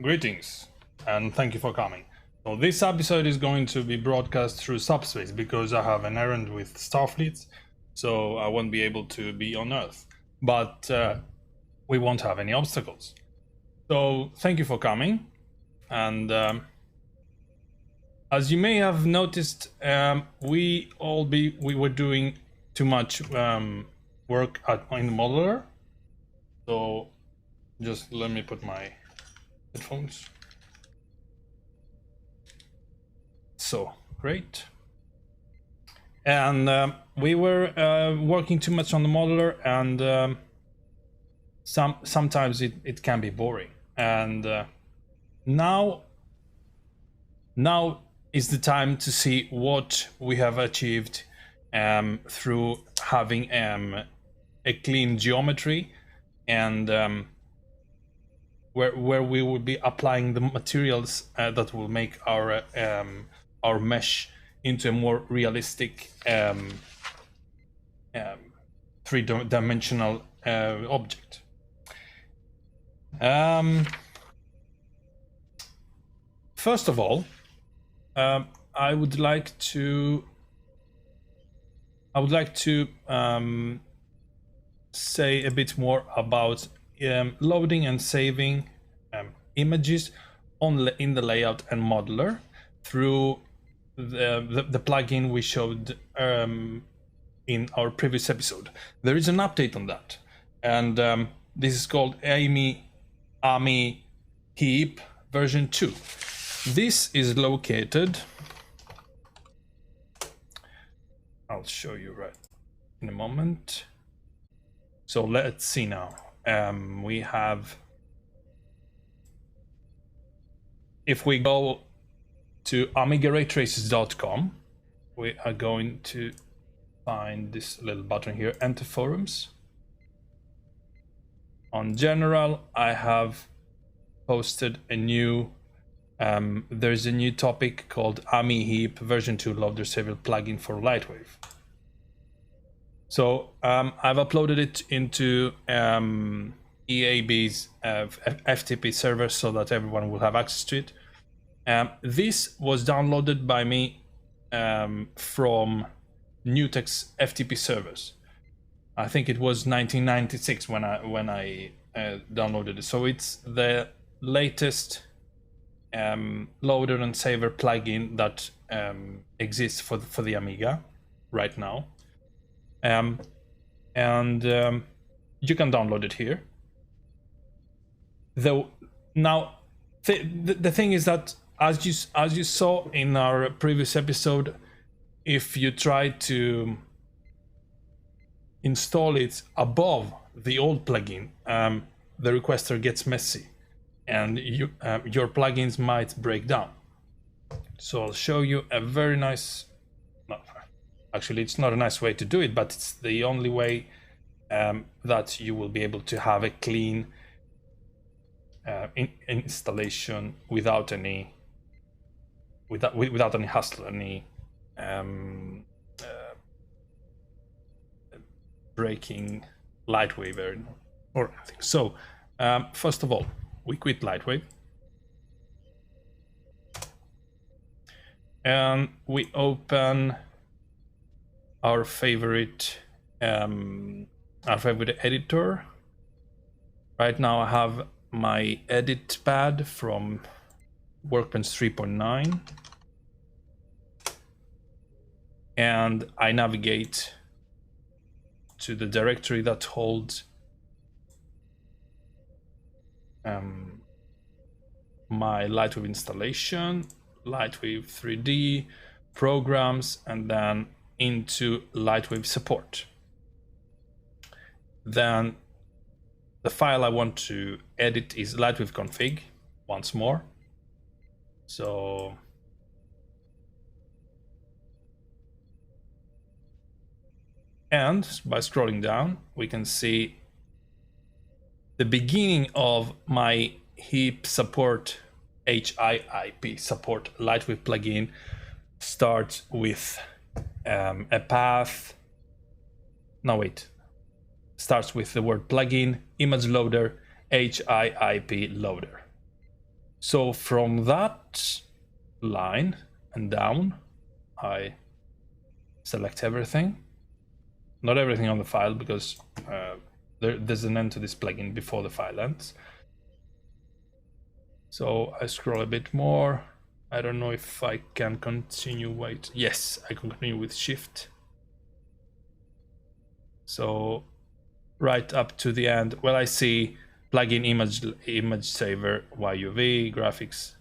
Greetings, and thank you for coming. So this episode is going to be broadcast through subspace because I have an errand with Starfleet, so I won't be able to be on Earth. But we won't have any obstacles. So thank you for coming, and as you may have noticed, we were doing too much work in the modeler. So just let me put my headphones. So great. And we were working too much on the modeler, and sometimes it can be boring. And now is the time to see what we have achieved through having a clean geometry, and where we will be applying the materials that will make our mesh into a more realistic three-dimensional object. First of all, I would like to say a bit more about loading and saving images in the layout and modeler through the plugin we showed in our previous episode. There is an update on that, and this is called Amiga Heap version 2. This is located, I'll show you right in a moment. So let's see now. We have, if we go to amigaraytracing.com, we are going to find this little button here, Enter Forums. On General, I have posted a new, there's a new topic called Ami Heap version 2 Loader Saver plugin for Lightwave. So I've uploaded it into EAB's FTP server so that everyone will have access to it. This was downloaded by me from Newtek's FTP servers. I think it was 1996 when I downloaded it. So it's the latest loader and saver plugin that exists for the Amiga right now. And you can download it here. Though now the thing is that as you saw in our previous episode, if you try to install it above the old plugin, the requester gets messy and your plugins might break down. So I'll show you a very nice, actually it's not a nice way to do it, but it's the only way that you will be able to have a clean installation without any hassle, any breaking Lightwave or anything. So first of all, we quit Lightwave and we open our favorite editor. Right now I have my edit pad from Workbench 3.9, and I navigate to the directory that holds my Lightwave installation, Lightwave 3D, programs, and then into Lightwave support. Then the file I want to edit is Lightwave config once more. So and by scrolling down, we can see the beginning of my heap support, HIIP support Lightwave plugin starts with a path. No, wait. Starts with the word plugin, image loader, HIIP loader. So from that line and down, I select everything. Not everything on the file, because there's an end to this plugin before the file ends. So I scroll a bit more. I don't know if I can continue. Wait, yes, I can continue with Shift. So right up to the end, well, I see plugin image saver, YUV graphics,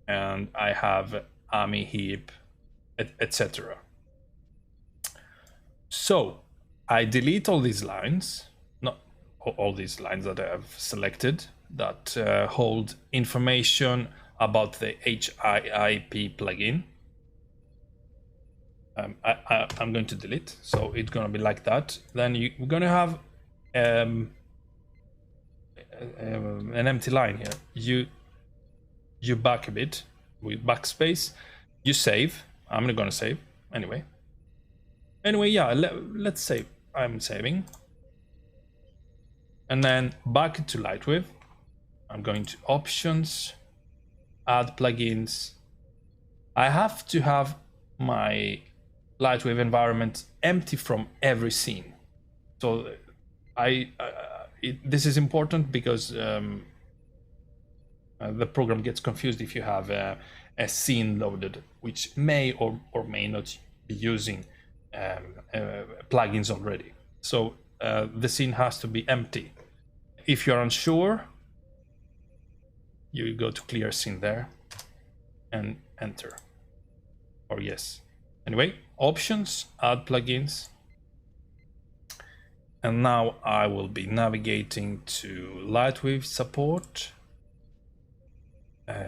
and I have AMI heap, etc. So I delete all these lines, not all these lines that I have selected that hold information about the HIIP plugin. I'm going to delete, so it's going to be like that. Then you're going to have an empty line here. You back a bit with backspace. You save. I'm not going to save anyway. Anyway, yeah, let's save. I'm saving. And then back to Lightwave. I'm going to Options, Add Plugins. I have to have my Lightwave environment empty from every scene. So this is important because the program gets confused if you have a scene loaded, which may or may not be using plugins already. So the scene has to be empty. If you're unsure, you go to clear scene there and enter, or yes. Anyway, options, add plugins. And now I will be navigating to Lightwave support.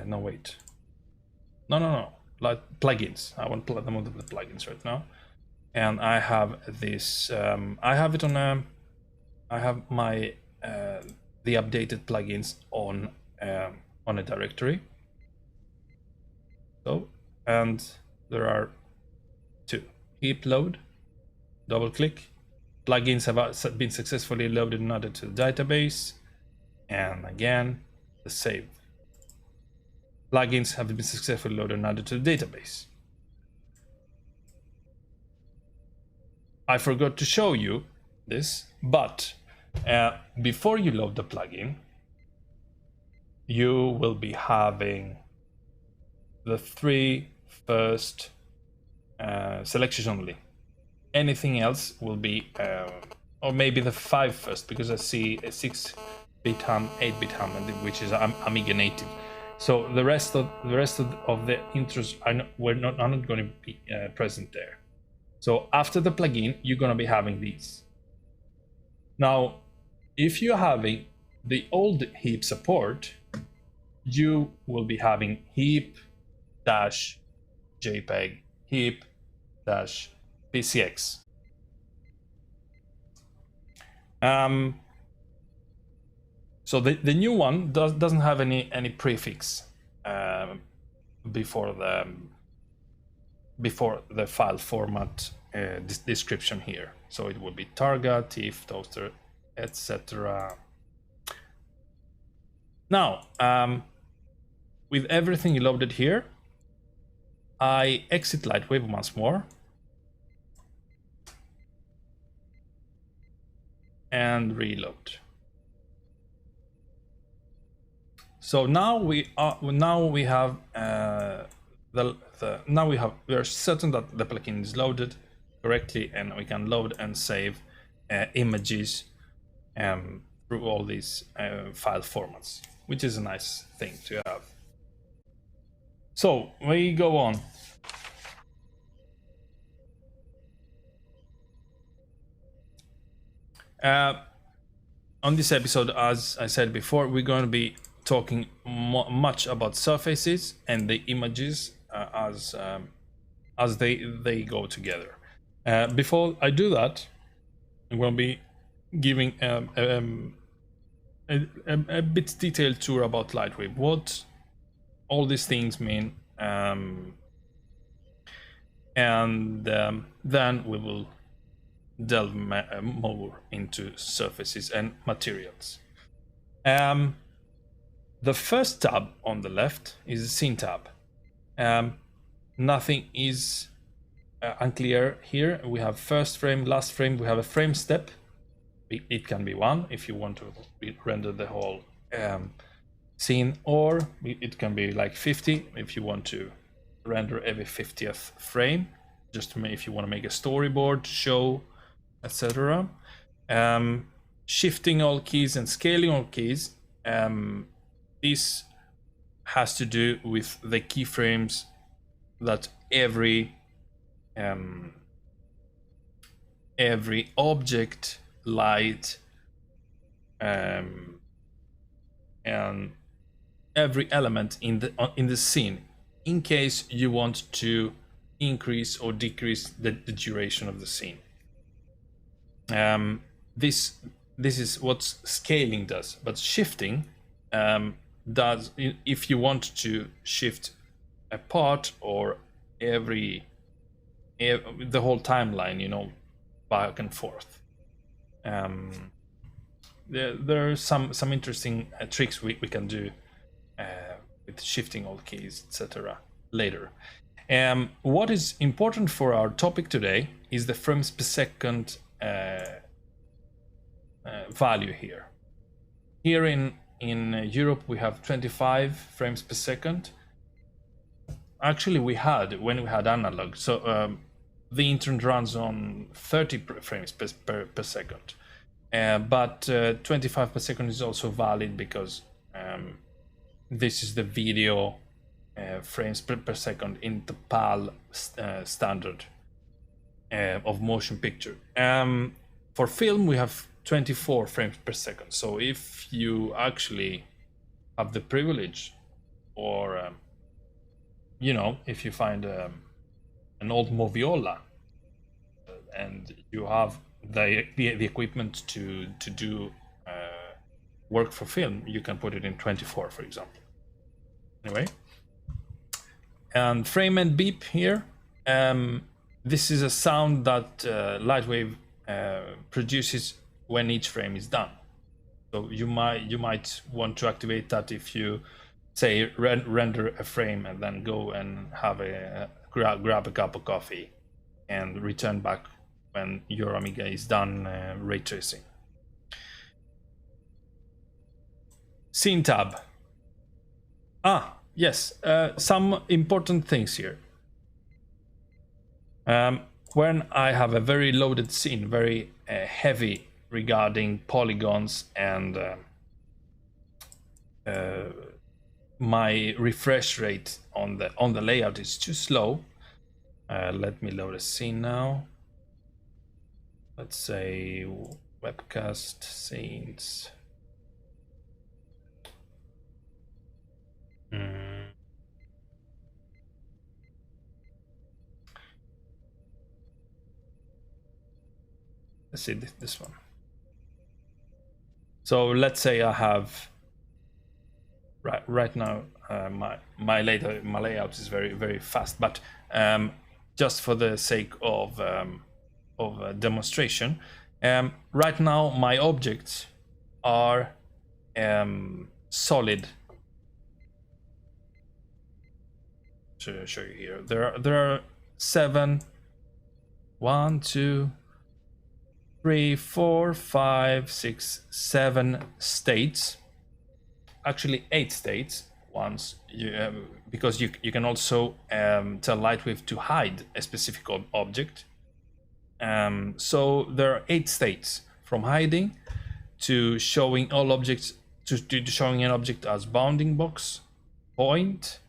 No, wait. No. Like plugins. I want them on the plugins right now. And I have this. I have it on I have my the updated plugins on a directory. So, and there are two. Heap load. Double click. Plugins have been successfully loaded and added to the database. And again, the save. Plugins have been successfully loaded and added to the database. I forgot to show you this, but before you load the plugin, you will be having the 3 first selections only. Anything else will be, or maybe the 5 first, because I see a 6-bit ham, 8-bit ham, which is Amiga native. So the rest of the intros are not going to be present there. So after the plugin, you're going to be having these. Now, if you're having the old heap support, you will be having heap-jpeg, heap-pcx. So the new one doesn't have any prefix before the file format description here. So it will be Targa, TIFF, Toaster, etc. Now, with everything loaded here, I exit Lightwave once more. And reload. So now we are we are certain that the plugin is loaded correctly, and we can load and save images through all these file formats, which is a nice thing to have. So we go on. On this episode, as I said before, we're going to be talking much about surfaces and the images as they go together. Before I do that, I'm going to be giving a bit detailed tour about Lightwave, what all these things mean, and then we will delve more into surfaces and materials. The first tab on the left is the scene tab. Nothing is unclear here. We have first frame, last frame. We have a frame step. It can be 1 if you want to render the whole scene, or it can be like 50 if you want to render every 50th frame, just to if you want to make a storyboard, show, etc. Shifting all keys and scaling all keys. This has to do with the keyframes that every object, light, and every element in the scene, in case you want to increase or decrease the duration of the scene. This is what scaling does, but shifting does, if you want to shift a part or the whole timeline, you know, back and forth. There are some interesting tricks we can do with shifting all keys, etc. later. What is important for our topic today is the frames per second value here. Here in Europe we have 25 frames per second. Actually, we had when we had analog. So the internet runs on 30 frames per second. But 25 per second is also valid because this is the video frames per second in the PAL standard of motion picture. For film, we have 24 frames per second. So if you actually have the privilege, or you know, if you find an old moviola and you have the equipment to do work for film, you can put it in 24, for example. Anyway, and frame and beep here. This is a sound that Lightwave produces when each frame is done. So you might want to activate that if you say render a frame and then go and have grab a cup of coffee and return back when your Amiga is done ray tracing. Scene tab. Yes, some important things here. When I have a very loaded scene, very heavy regarding polygons, and my refresh rate on the layout is too slow. Let me load a scene now. Let's say webcast scenes. Let's see this one. So let's say I have right now my layout is very fast, but just for the sake of a demonstration, right now my objects are solid. To show you here, there are 7, 1, 2, 3, 4, 5, 6, 7 states. Actually 8 states. Once because you can also tell Lightwave to hide a specific object. So there are 8 states, from hiding to showing all objects, to showing an object as bounding box, point,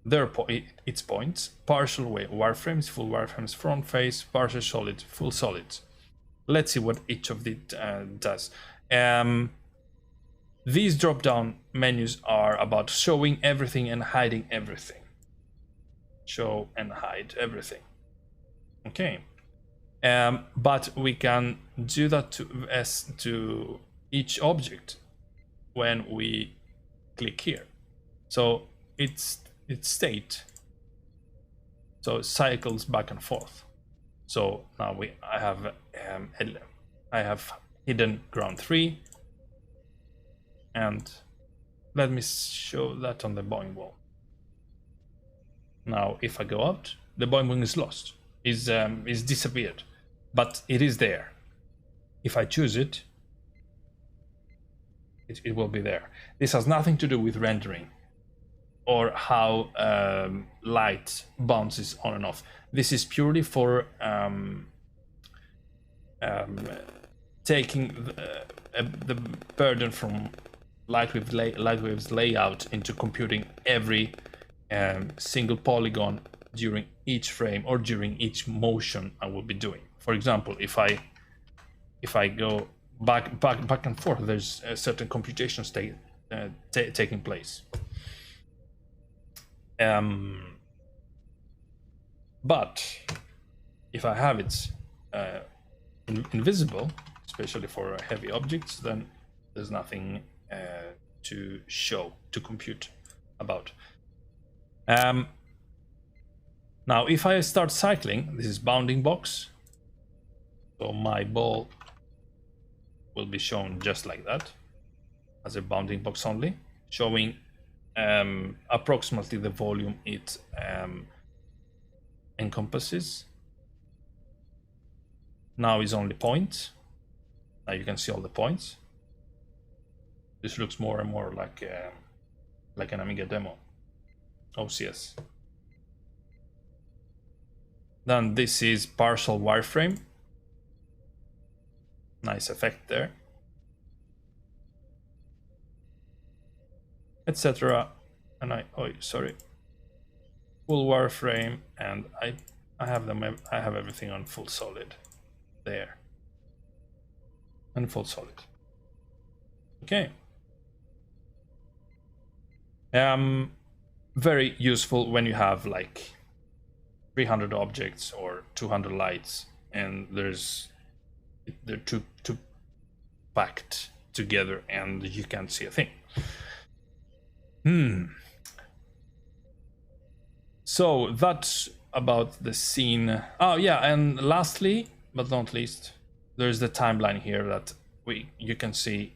its points, partial wireframes, full wireframes, front face, partial solid, full solids. Let's see what each of it does. These drop-down menus are about showing everything and hiding everything. Show and hide everything. Okay. But we can do that to each object when we click here. So it's state. So it cycles back and forth. So now I have hidden ground 3 and let me show that on the boing wall. Now, if I go out, the boing is lost, is disappeared, but it is there. If I choose it, it will be there. This has nothing to do with rendering or how light bounces on and off. This is purely for taking the burden from Lightwave's layout into computing every single polygon during each frame or during each motion I will be doing. For example, if I go back and forth, there's a certain computation taking place. But if I have it invisible, especially for heavy objects, then there's nothing to show, to compute about. Now, if I start cycling, this is bounding box, so my ball will be shown just like that, as a bounding box only, showing approximately the volume it encompasses. Now is only points. Now you can see all the points. This looks more and more like an Amiga demo, OCS. Then this is partial wireframe. Nice effect there, etc. And full wireframe, and I have everything on full solid there, and full solid. Okay. Very useful when you have like 300 objects or 200 lights, and they're too packed together and you can't see a thing. So that's about the scene. Oh yeah, and lastly but not least, there's the timeline here that you can see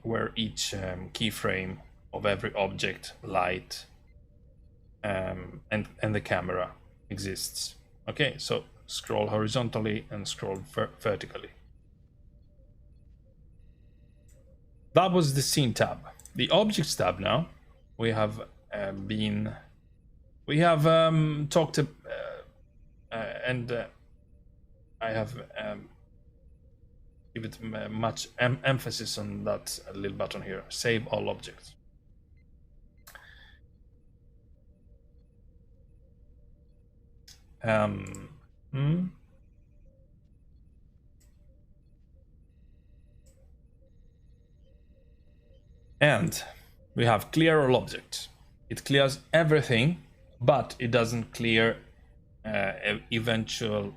where each keyframe of every object, light, and the camera exists. Okay, so scroll horizontally and scroll vertically. That was the scene tab. The objects tab now. We have talked and I have given much emphasis on that little button here, save all objects. And we have clear all objects. It clears everything, but it doesn't clear eventual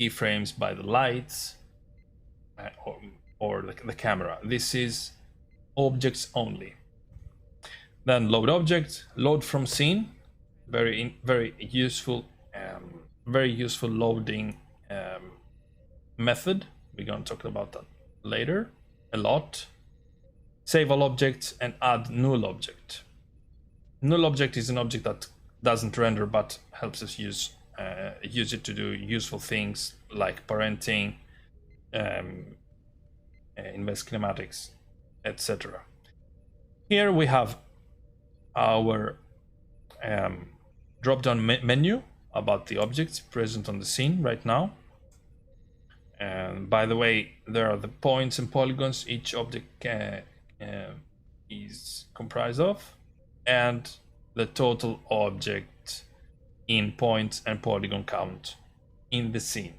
keyframes by the lights or the camera. This is objects only. Then load object, load from scene, very useful loading method. We're going to talk about that later a lot. Save all objects and add null object. Null object is an object that doesn't render but helps us use it to do useful things like parenting, invest kinematics, etc. Here we have our drop-down menu about the objects present on the scene right now. And by the way, there are the points and polygons each object is comprised of, and the total object in points and polygon count in the scene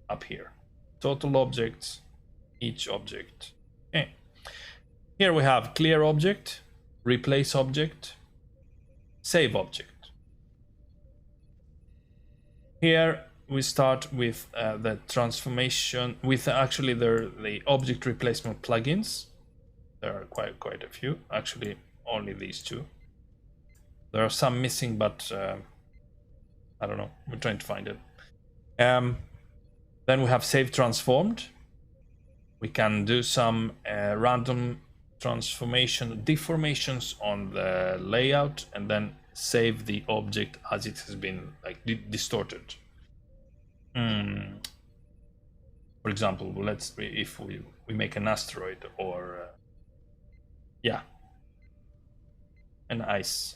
up here. Total objects, each object. Okay. Here we have clear object, replace object, save object. Here we start with the transformation with actually the object replacement plugins. There are quite a few, actually only these two. There are some missing, but I don't know, we're trying to find it. Then we have save transformed. We can do some random transformation, deformations on the layout, and then save the object as it has been like distorted. For example, let's if we make an asteroid or an ice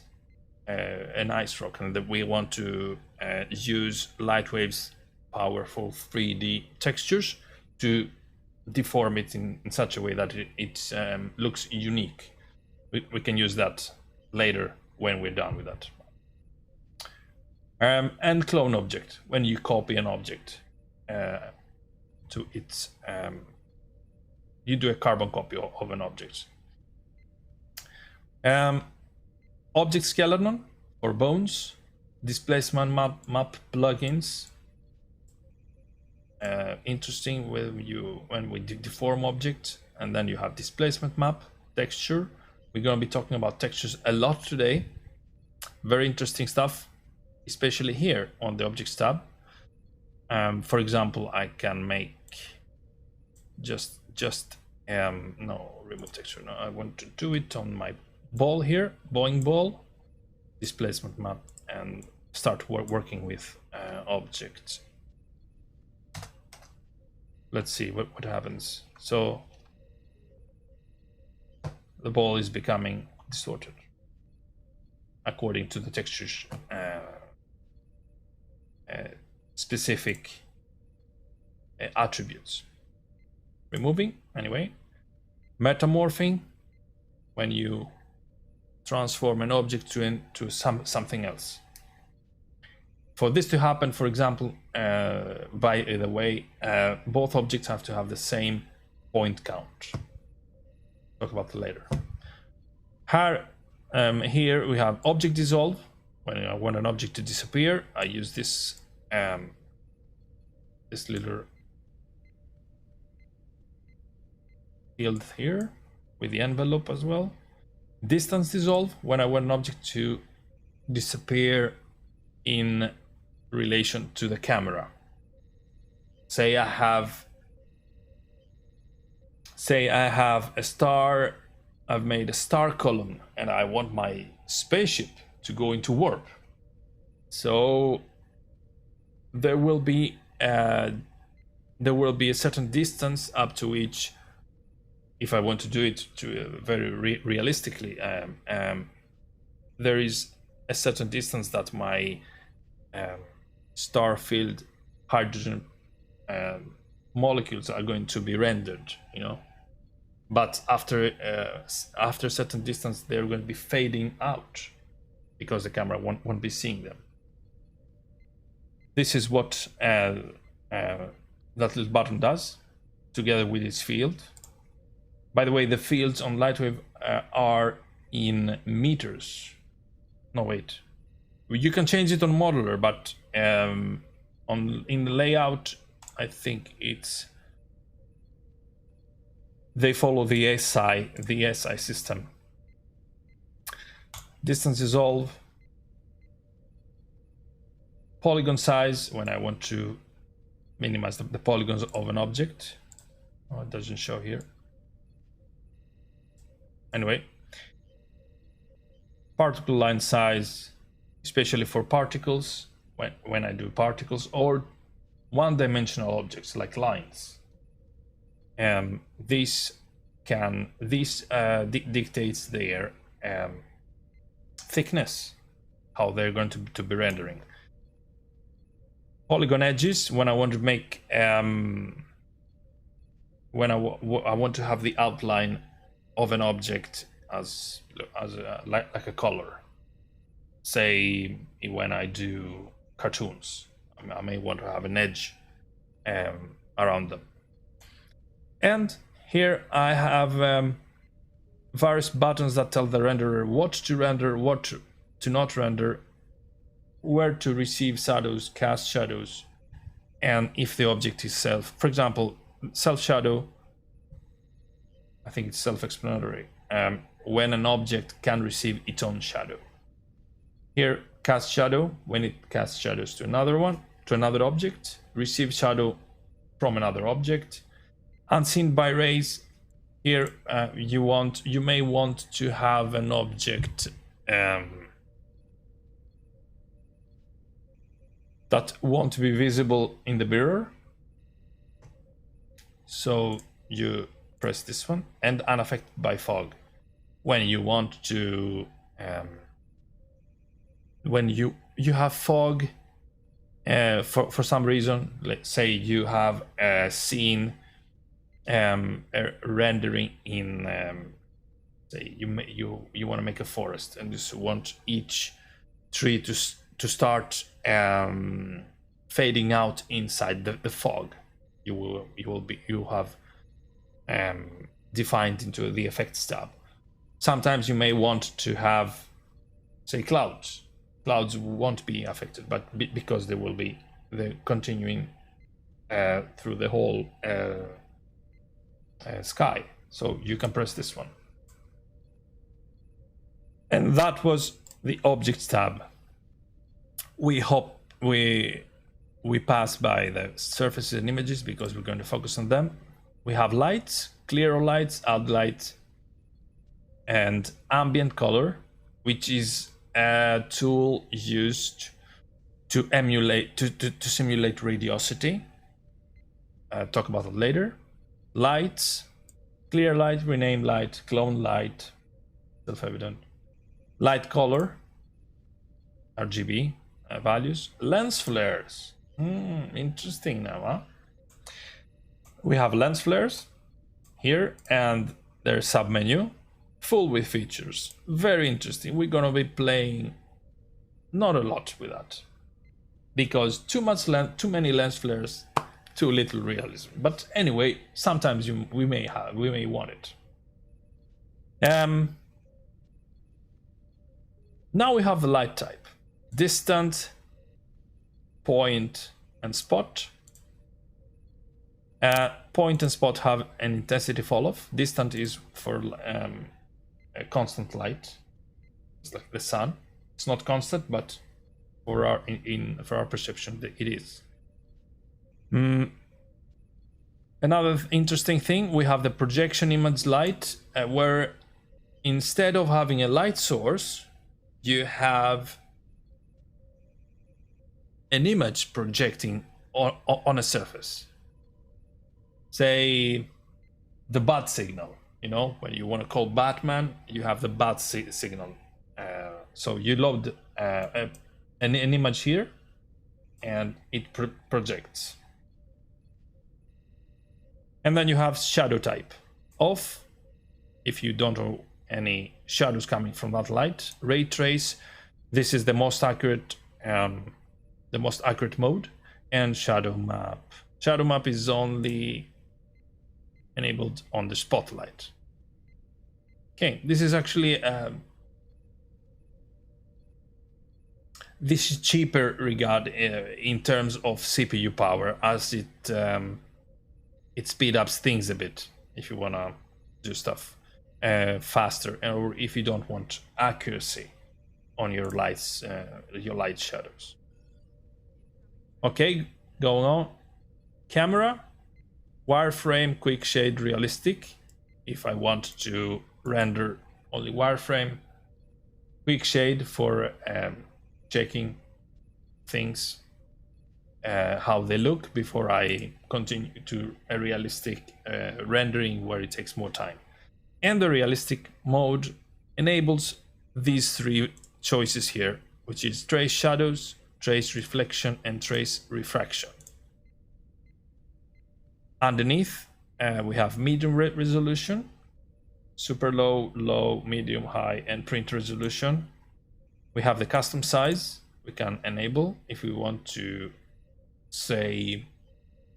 rock, and that we want to use Lightwave's powerful 3D textures to deform it in such a way that it looks unique. We can use that later when we're done with that. And clone object, when you copy an object to its you do a carbon copy of an object. Object skeleton or bones, displacement map plugins. Interesting when we deform object, and then you have displacement map, texture. We're going to be talking about textures a lot today. Very interesting stuff, especially here on the objects tab. For example, I can make no, remove texture. No, I want to do it on my ball here, Boeing ball, displacement map, and start working with objects. Let's see what happens. So the ball is becoming distorted according to the texture's specific attributes. Removing, anyway. Metamorphing, when you transform an object into something else. For this to happen, for example, by the way, both objects have to have the same point count. Talk about that later. Here we have object dissolve. When I want an object to disappear, I use this this little field here with the envelope as well. Distance dissolve, when I want an object to disappear in relation to the camera. Say I have a star, I've made a star column, and I want my spaceship to go into warp. So there will be a certain distance up to which, if I want to do it to very realistically, there is a certain distance that my star-filled hydrogen molecules are going to be rendered, you know. But after a certain distance, they're going to be fading out because the camera won't be seeing them. This is what that little button does, together with its field. By the way, the fields on Lightwave are in meters. No, wait. You can change it on modeler, but in the layout, I think they follow the SI system. Distance dissolve. Polygon size, when I want to minimize the polygons of an object. Oh, it doesn't show here. Anyway, particle line size, especially for particles, when I do particles or one-dimensional objects like lines. This dictates their thickness, how they're going to be rendering. Polygon edges, when I want to make when I want to have the outline of an object as like a color. Say when I do cartoons, I may want to have an edge around them. And here I have various buttons that tell the renderer what to render, what to not render, where to receive shadows, cast shadows, and if the object is self. For example, self shadow, I think it's self-explanatory, when an object can receive its own shadow. Here, cast shadow, when it casts shadows to another object, receive shadow from another object. Unseen by rays, Here you may want to have an object that won't be visible in the mirror. So you press this one, and unaffected by fog. When you want to, when you have fog for some reason, let's say you have a scene rendering in, say you want to make a forest, and you want each tree to start fading out inside the fog. You have defined into the effects tab. Sometimes you may want to have, say, clouds. Clouds won't be affected, but because they will be continuing through the whole sky. So you can press this one. And that was the Objects tab. We hope we pass by the surfaces and images because we're going to focus on them. We have lights, clear lights, out light, and ambient color, which is a tool used to emulate, to simulate radiosity. Talk about it later. Lights, clear light, rename light, clone light, self-evident. Light color, RGB values. Lens flares. Interesting now, huh? We have lens flares here, and their submenu, full with features. Very interesting. We're gonna be playing not a lot with that because too many lens flares, too little realism. But anyway, sometimes we may want it. Now we have the light type: distant, point, and spot. Point and spot have an intensity fall off. Distant is for a constant light. It's like the sun. It's not constant, but for our perception, it is. Another interesting thing, we have the projection image light, where instead of having a light source, you have an image projecting on a surface. Say the bat signal, you know, when you want to call Batman, you have the bat signal. So you load an image here, and it projects. And then you have shadow type off, if you don't know any shadows coming from that light. Ray trace, this is the most accurate mode. And shadow map. Shadow map is only enabled on the spotlight. Okay, this is actually this is cheaper in terms of CPU power, as it speeds up things a bit if you want to do stuff faster, or if you don't want accuracy on your lights, your light shadows. Okay, going on. Camera, wireframe, quick shade, realistic. If I want to render only wireframe, quick shade for checking things, how they look before I continue to a realistic rendering where it takes more time. And the realistic mode enables these three choices here, which is trace shadows, trace reflection, and trace refraction. Underneath, we have medium resolution, super low, low, medium, high, and print resolution. We have the custom size we can enable if we want to, say,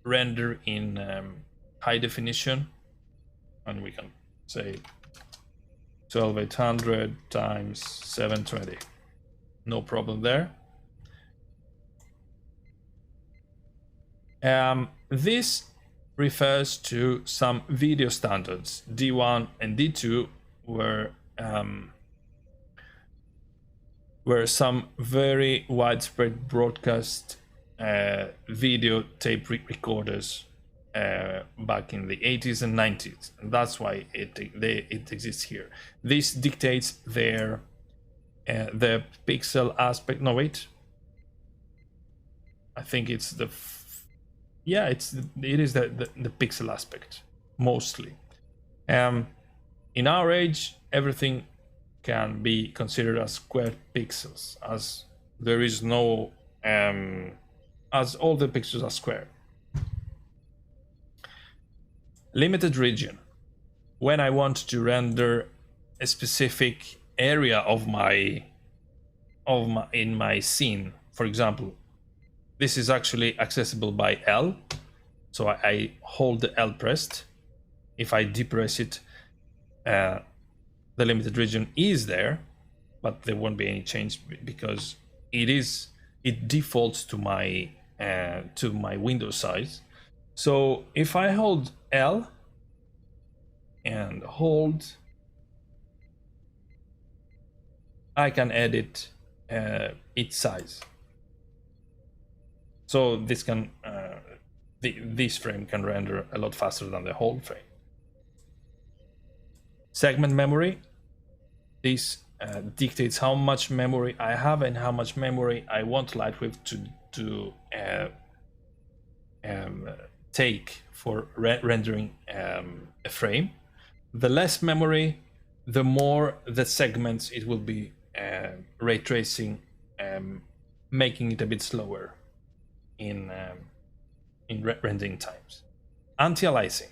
render in high definition, and we can say 12800 times 720. No problem there. This refers to some video standards, D1 and D2, where some very widespread broadcast video tape recorders back in the 80s and 90s, and that's why it exists here. This dictates their the pixel aspect. No, wait, I think it's the it is the pixel aspect mostly. In our age, everything can be considered as square pixels, as there is no as all the pixels are square. Limited region. When I want to render a specific area in my scene, for example, this is actually accessible by L. So I hold the L pressed. If I depress it, the limited region is there, but there won't be any change because it defaults to my window size. So if I hold L and hold, I can edit its size. So this can this frame can render a lot faster than the whole frame. Segment memory. This dictates how much memory I have and how much memory I want Lightwave to take for rendering a frame. The less memory, the more the segments it will be ray tracing, making it a bit slower in rendering times. Anti-aliasing.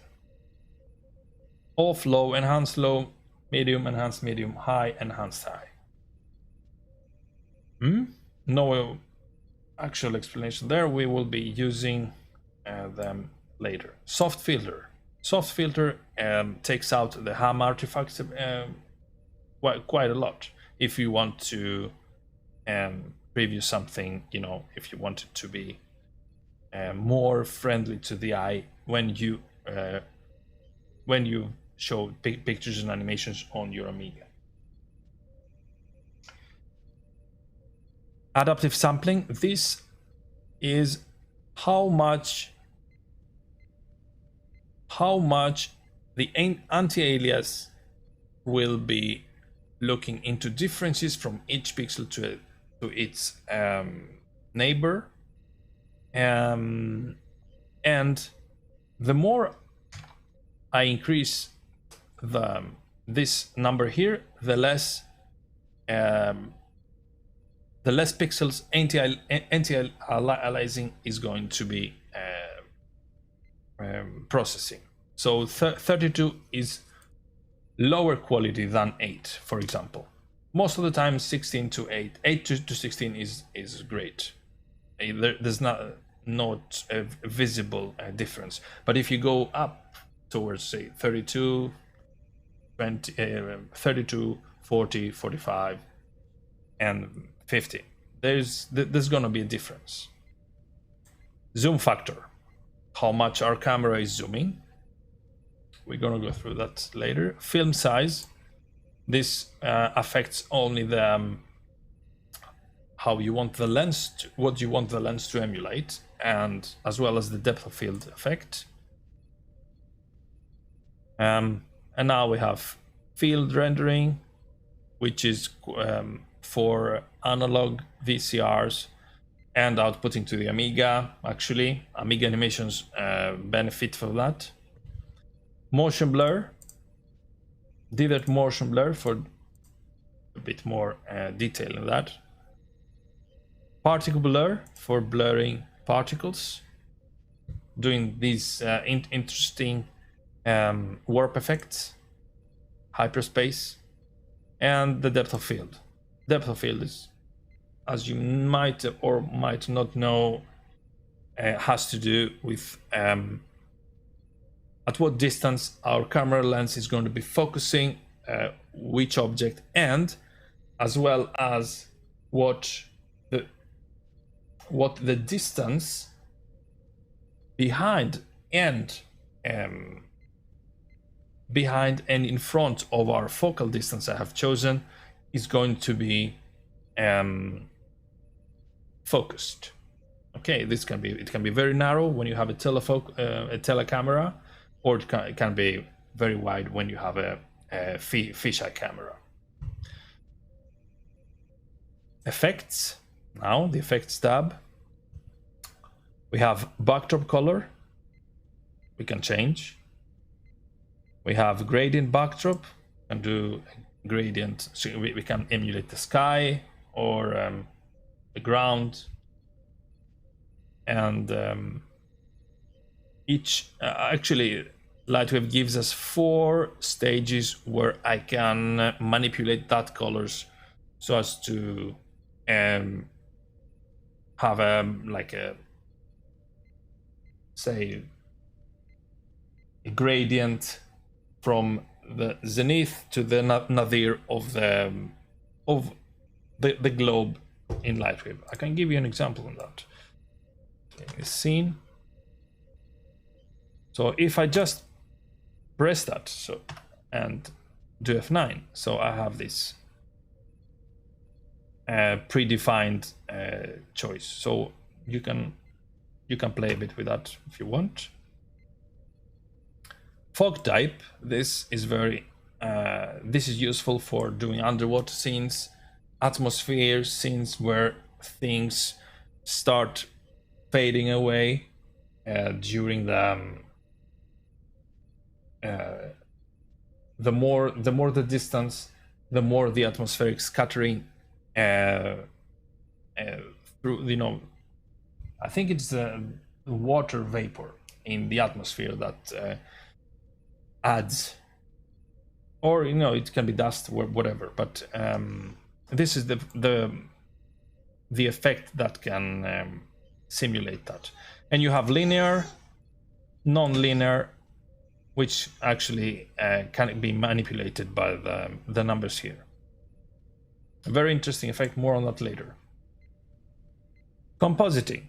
Off, low, enhanced low, medium, enhanced medium, high, enhanced high. No actual explanation there. We will be using them later. Soft filter. Soft filter takes out the ham artifacts quite a lot. If you want to preview something, you know, if you want it to be more friendly to the eye when you show pictures and animations on your Amiga. Adaptive sampling. This is how much the anti-alias will be looking into differences from each pixel to its neighbor, and the more I increase this number here, the less pixels anti-aliasing is going to be processing. So 32 is lower quality than 8, for example. Most of the time 16 to 8 to 16 is great. There's not a visible difference. But if you go up towards, say, 32, 20, 32, 40, 45, and 50, there's gonna be a difference. Zoom factor. How much our camera is zooming. We're gonna go through that later. Film size. This affects only the how you want the lens what you want the lens to emulate, and as well as the depth of field effect. And now we have field rendering, which is for analog VCRs and outputting to the Amiga. Actually, Amiga animations benefit from that. Motion blur. Divert motion blur for a bit more detail in that. Particle blur for blurring particles, doing these interesting warp effects, hyperspace, and the depth of field. Depth of field is, as you might or might not know, has to do with at what distance our camera lens is going to be focusing which object, and as well as what the distance behind and in front of our focal distance I have chosen is going to be focused. Okay, it can be very narrow when you have a telecamera, or it can be very wide when you have a fisheye camera. Effects. Now the effects tab. We have backdrop color. We can change. We have gradient backdrop. And do gradient. So we can emulate the sky or the ground. And actually, Lightwave gives us 4 stages where I can manipulate that colors so as to have like a, say, a gradient from the zenith to the nadir of the globe in Lightwave. I can give you an example on that. Scene. So if I just press that and do F9, so I have this predefined choice. So you can play a bit with that if you want. Fog type. This is this is useful for doing underwater scenes, atmosphere scenes where things start fading away during the more the distance, the more the atmospheric scattering through, I think it's the water vapor in the atmosphere that adds, or it can be dust or whatever, but this is the effect that can simulate that. And you have linear, non-linear, which actually can be manipulated by the numbers here. A very interesting effect, more on that later. Compositing.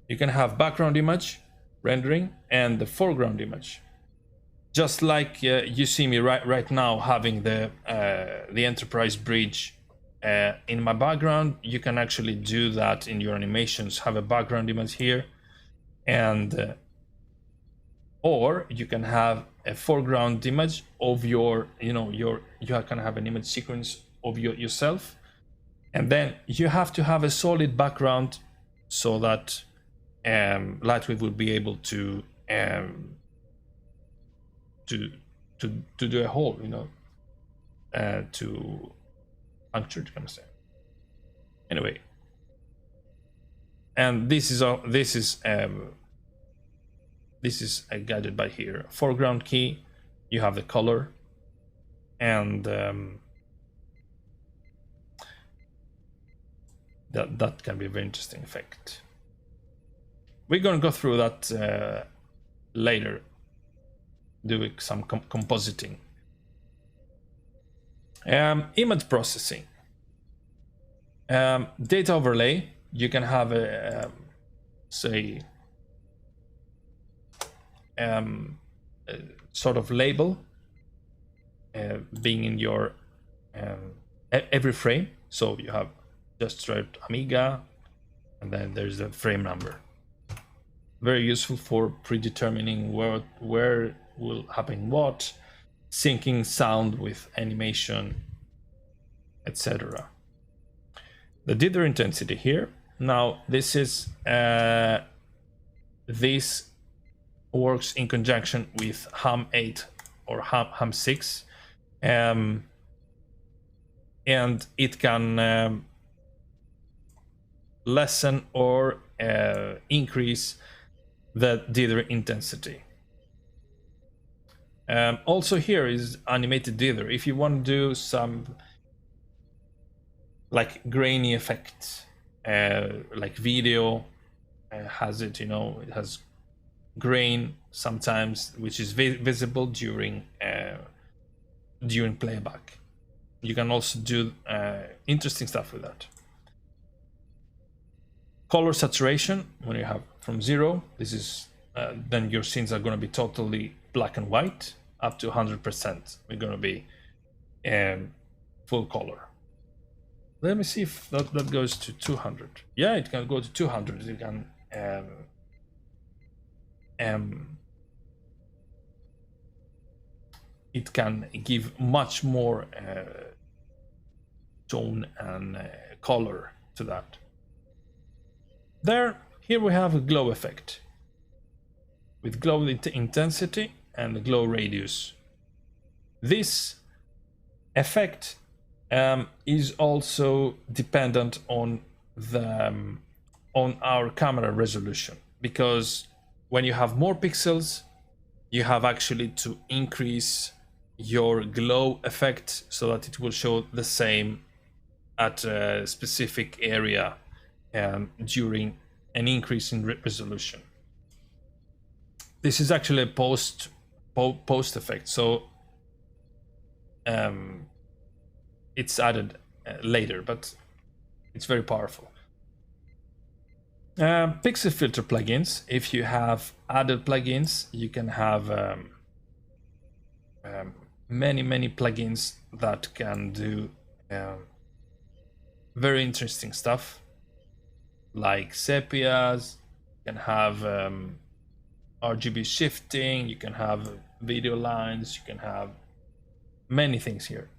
You can have background image, rendering, and the foreground image. Just like you see me right now having the Enterprise bridge in my background, you can actually do that in your animations. Have a background image here, and or you can have a foreground image of you can have an image sequence of yourself, and then you have to have a solid background so that Lightwave will be able to do a whole, to puncture, kind of say. Anyway, and this is guided by here. Foreground key, you have the color, and that can be a very interesting effect. We're going to go through that later, doing some compositing. Image processing. Data overlay. You can have a sort of label being in your every frame. So you have just straight Amiga, and then there's the frame number. Very useful for predetermining where will happen what, syncing sound with animation, etc. The dither intensity here. Now this is this works in conjunction with Ham8 or Ham6, and it can lessen or increase the dither intensity. Also here is animated dither. If you want to do some like grainy effects, like video has it, it has grain sometimes, which is visible during playback. You can also do interesting stuff with that. Color saturation, when you have from 0, this is then your scenes are going to be totally black and white. Up to 100%, we're going to be full color. Let me see if that goes to 200. Yeah, it can go to 200. You can it can give much more tone and color to that. Here we have a glow effect with glow intensity and the glow radius. This effect is also dependent on our camera resolution, because when you have more pixels, you have actually to increase your glow effect so that it will show the same at a specific area during an increase in resolution. This is actually a post effect, so it's added later, but it's very powerful. Pixel filter plugins. If you have added plugins, you can have many plugins that can do very interesting stuff, like sepias. You can have RGB shifting, you can have video lines, you can have many things here.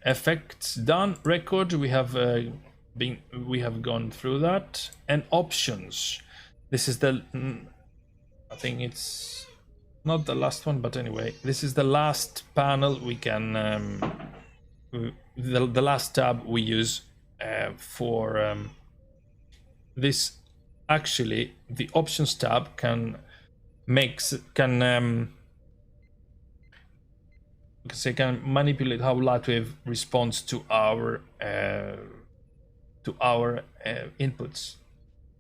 Effects done, record, we have gone through that. And options, this is the I think it's not the last one, but anyway, this is the last panel we can the last tab we use for this. Actually, the options tab can manipulate how Lightwave responds to our inputs.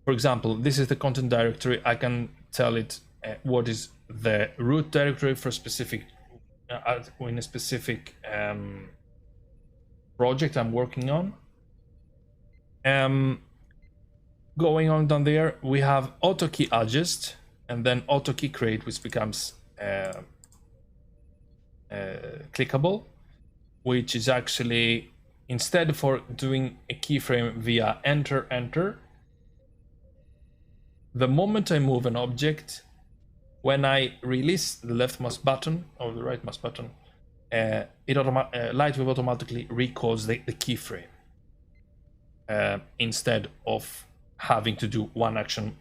For example, this is the content directory. I can tell it what is the root directory for specific in a specific project I'm working on. Going on down there, we have auto key adjust and then auto key create, which becomes clickable, which is actually, instead for doing a keyframe via enter, the moment I move an object, when I release the left mouse button or the right mouse button, Lightwave automatically recalls the keyframe instead of having to do one action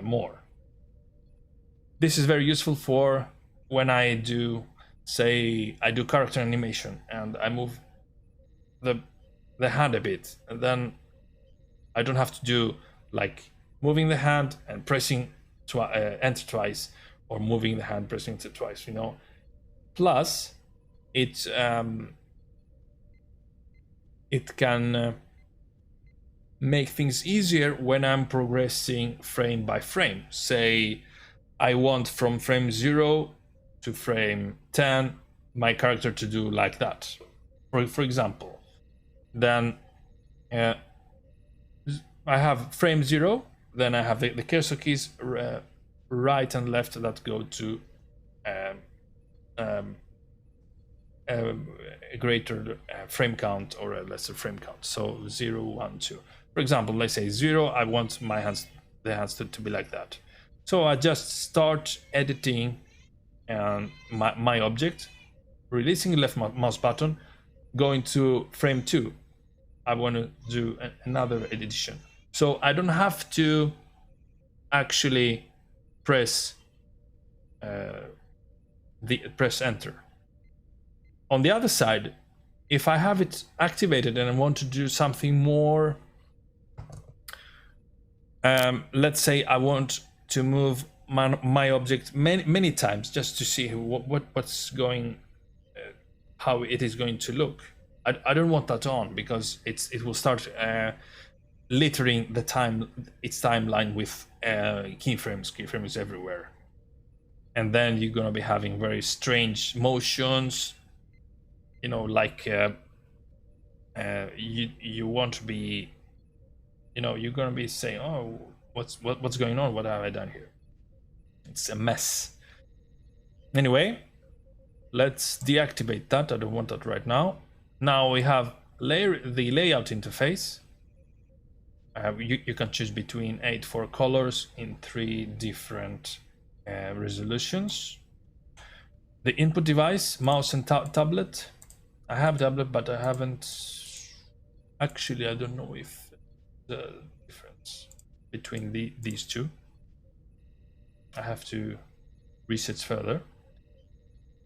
more. This is very useful for when I do, say, I do character animation and I move the hand a bit, and then I don't have to do like moving the hand and pressing enter twice, or moving the hand pressing enter twice, you know. Plus, it can make things easier when I'm progressing frame by frame. Say I want from frame 0 to frame 10 my character to do like that, for example. Then I have frame 0, then I have the cursor keys right and left that go to a greater frame count or a lesser frame count. So 0, 1, 2. For example, let's say 0, I want the hands to be like that. So I just start editing my object, releasing the left mouse button, going to frame 2. I want to do another edition. So I don't have to actually press enter. On the other side, if I have it activated and I want to do something more, let's say I want to move my object many times just to see what's going, how it is going to look. I don't want that on, because it will start littering its timeline with keyframes everywhere, and then you're gonna be having very strange motions. You know, like you want to be, you know, you're gonna be saying, oh, what's going on? What have I done here? It's a mess. Anyway, let's deactivate that. I don't want that right now. Now we have the layout interface. You can choose between 4 colors in 3 different resolutions. The input device, mouse and tablet. I have tablet, but I haven't. Actually, I don't know if the difference between these two. I have to research further.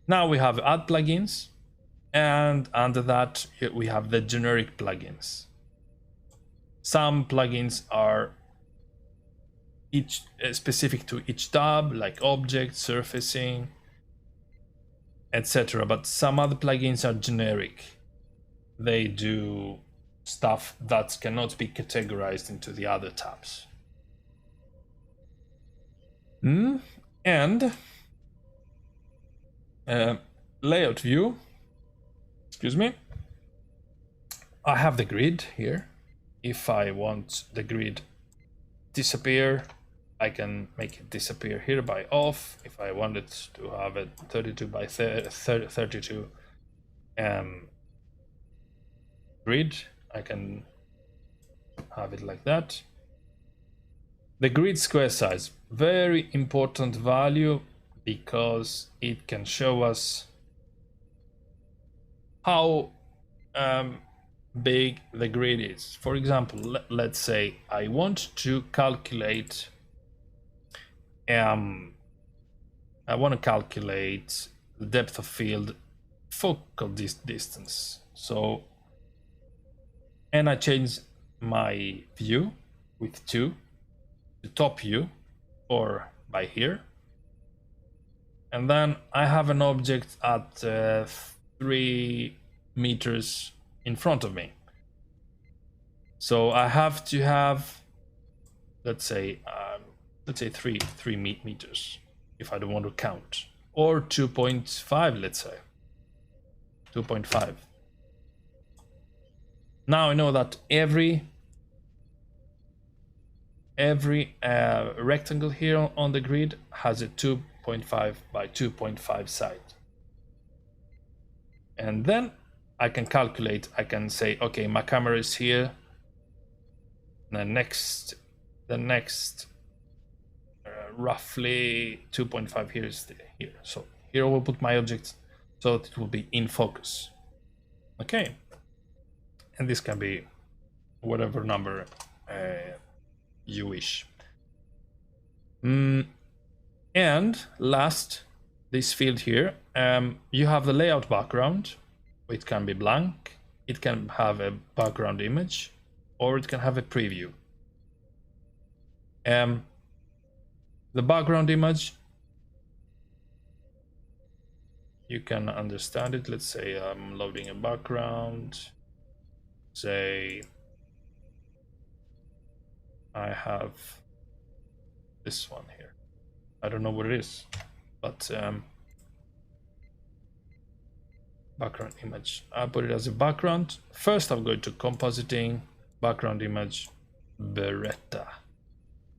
Now we have add plugins, and under that we have the generic plugins. Some plugins are each specific to each tab, like object, surfacing, etc. But some other plugins are generic. They do stuff that cannot be categorized into the other tabs. And layout view, excuse me, I have the grid here. If I want the grid disappear, I can make it disappear here by off. If I wanted to have it 32 by 32 grid, I can have it like that. The grid square size, very important value, because it can show us how big the grid is. For example, let's say I want to calculate the depth of field focal distance. So, and I change my view with 2, the top view, or by here. And then I have an object at 3 meters in front of me. So I have to have, let's say 3 meters if I don't want to count, or 2.5, let's say 2.5. Now I know that every rectangle here on the grid has a 2.5 by 2.5 side. And then I can calculate, I can say, okay, my camera is here. The next roughly 2.5 here is here. So here I will put my object so that it will be in focus. Okay. And this can be whatever number you wish. And last, this field here, you have the layout background. It can be blank, it can have a background image, or it can have a preview. The background image, you can understand it. Let's say I'm loading a background. Say I have this one here. I don't know what it is, but background image. I put it as a background. First, I'm going to compositing, background image, Beretta,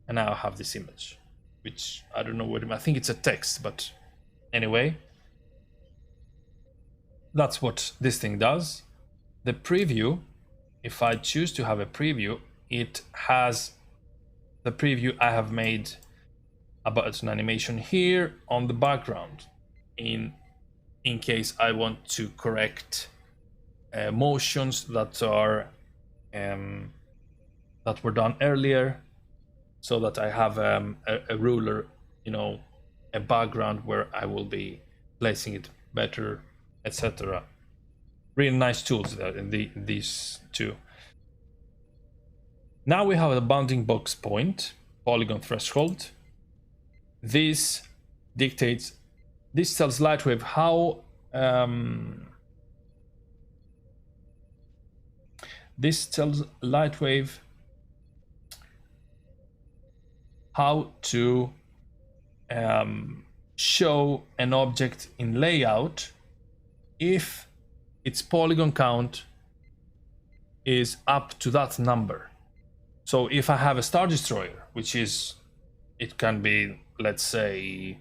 and now I have this image, which I don't know what I think it's a text, but anyway, that's what this thing does. The preview, if I choose to have a preview, it has the preview I have made about an animation here on the background in case I want to correct motions that are that were done earlier, so that I have a ruler, you know, a background where I will be placing it better, etc. Really nice tools there in these two. Now we have the bounding box point, polygon threshold. This dictates, this tells Lightwave how this tells Lightwave how to show an object in layout if its polygon count is up to that number. So if I have a Star Destroyer, which is, it can be, let's say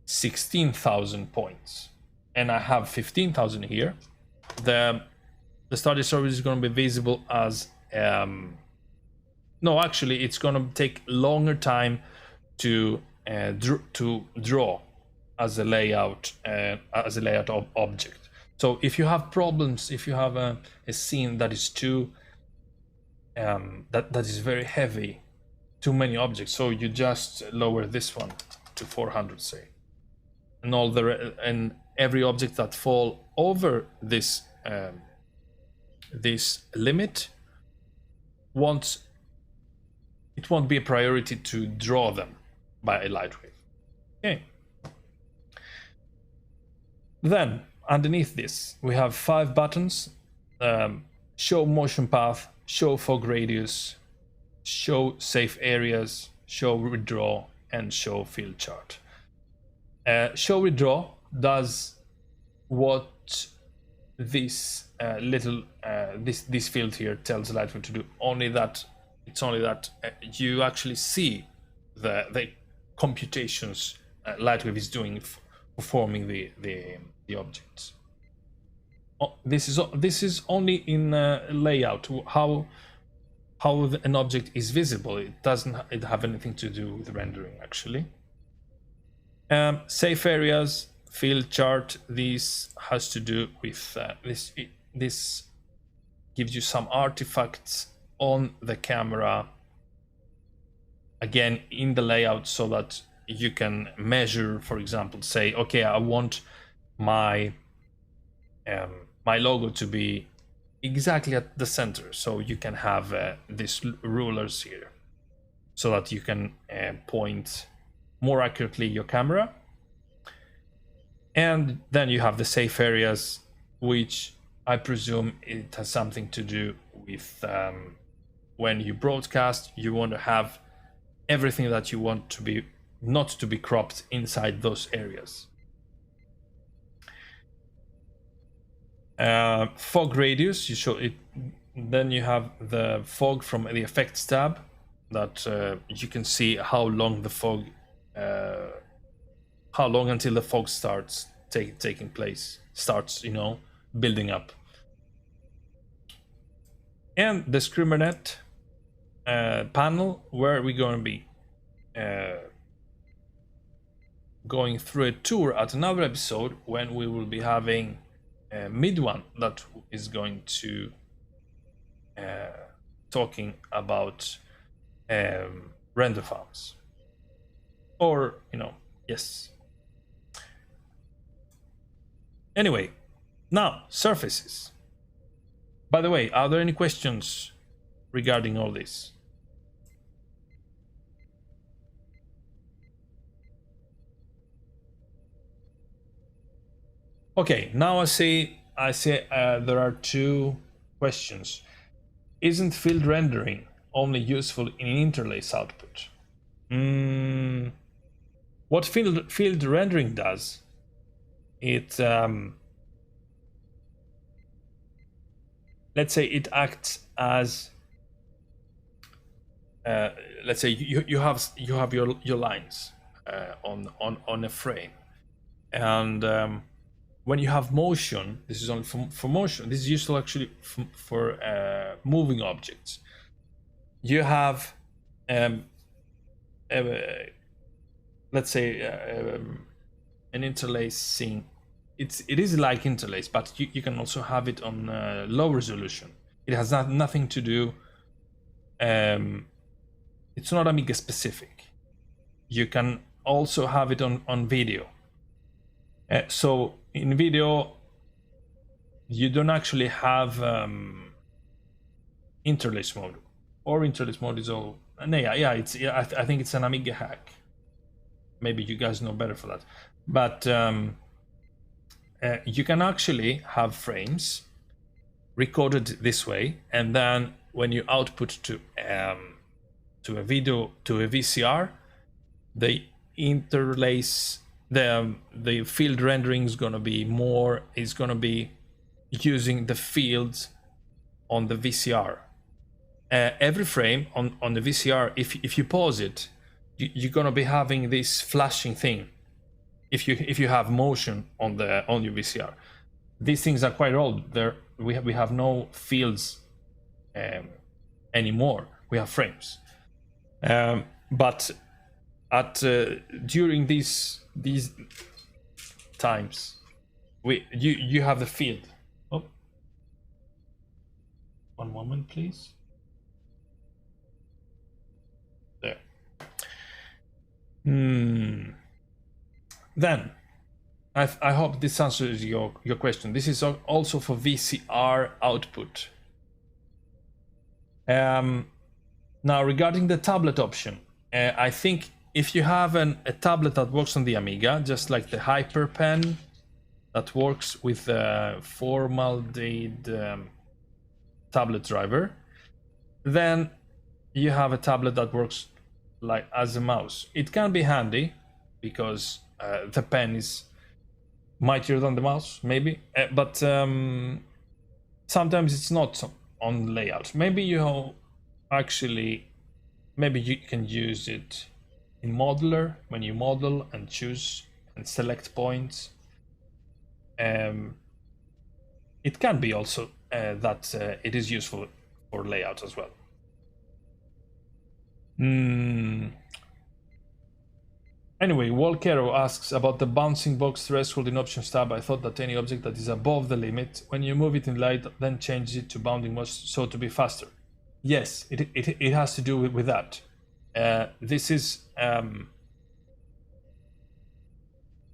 16,000 points, and I have 15,000 here, the Star Destroyer is going to be visible as No, actually, it's gonna take longer time to draw as a layout object. So if you have problems, if you have a scene that is too that is very heavy, too many objects, so you just lower this one to 400, say, and and every object that fall over this this limit won't be a priority to draw them by a Lightwave. Okay. Then underneath this we have 5 buttons: show motion path, show fog radius, show safe areas, show redraw, and show field chart. Show redraw does what this little this field here tells Lightwave to do. Only that you actually see the computations Lightwave is doing performing the objects. This is only in layout, how an object is visible. It doesn't have anything to do with rendering, actually. Safe areas, field chart, this has to do with this gives you some artifacts on the camera, again in the layout, so that you can measure, for example, say, okay, I want my my logo to be exactly at the center, so you can have these rulers here so that you can point more accurately your camera. And then you have the safe areas, which I presume it has something to do with when you broadcast, you want to have everything that you want to be not to be cropped inside those areas. Fog radius, you show it. Then you have the fog from the effects tab, that you can see how long the fog, how long until the fog starts taking place, starts, you know, building up. And the Screamernet panel, where we're going to be going through a tour at another episode, when we will be having mid one that is going to talking about render farms, or, you know, yes. Anyway, now surfaces. By the way, are there any questions regarding all this? Okay, now I see there are 2 questions. Isn't field rendering only useful in interlace output? What field rendering does, it let's say it acts as let's say you have your lines on a frame, and when you have motion, this is only for motion. This is useful actually for moving objects. You have let's say an interlacing. It is like interlace, but you can also have it on low resolution. It has nothing to do. It's not Amiga specific. You can also have it on video. So in video, you don't actually have interlace mode, or interlace mode is all. Yeah, I think it's an Amiga hack. Maybe you guys know better for that, but you can actually have frames recorded this way, and then when you output to a video, to a VCR, they interlace. The field rendering is gonna be using the fields on the VCR. Every frame on the VCR, if you pause it, you're gonna be having this flashing thing. If you have motion on your VCR, these things are quite old. We have no fields anymore. we have frames. But at during these times, you have the field. Oh, one moment, please. There. Then, I hope this answers your question. This is also for VCR output. Now, regarding the tablet option, I think if you have a tablet that works on the Amiga, just like the HyperPen that works with the formaldehyde tablet driver, then you have a tablet that works like as a mouse. It can be handy because the pen is mightier than the mouse, maybe, but sometimes it's not on layout. Maybe you can use it in modeler when you model and choose and select points. It can be also that it is useful for layout as well. Anyway, Walkero asks about the bouncing box threshold in options tab. I thought that any object that is above the limit, when you move it in light, then change it to bounding box so to be faster. Yes, it has to do with that. This is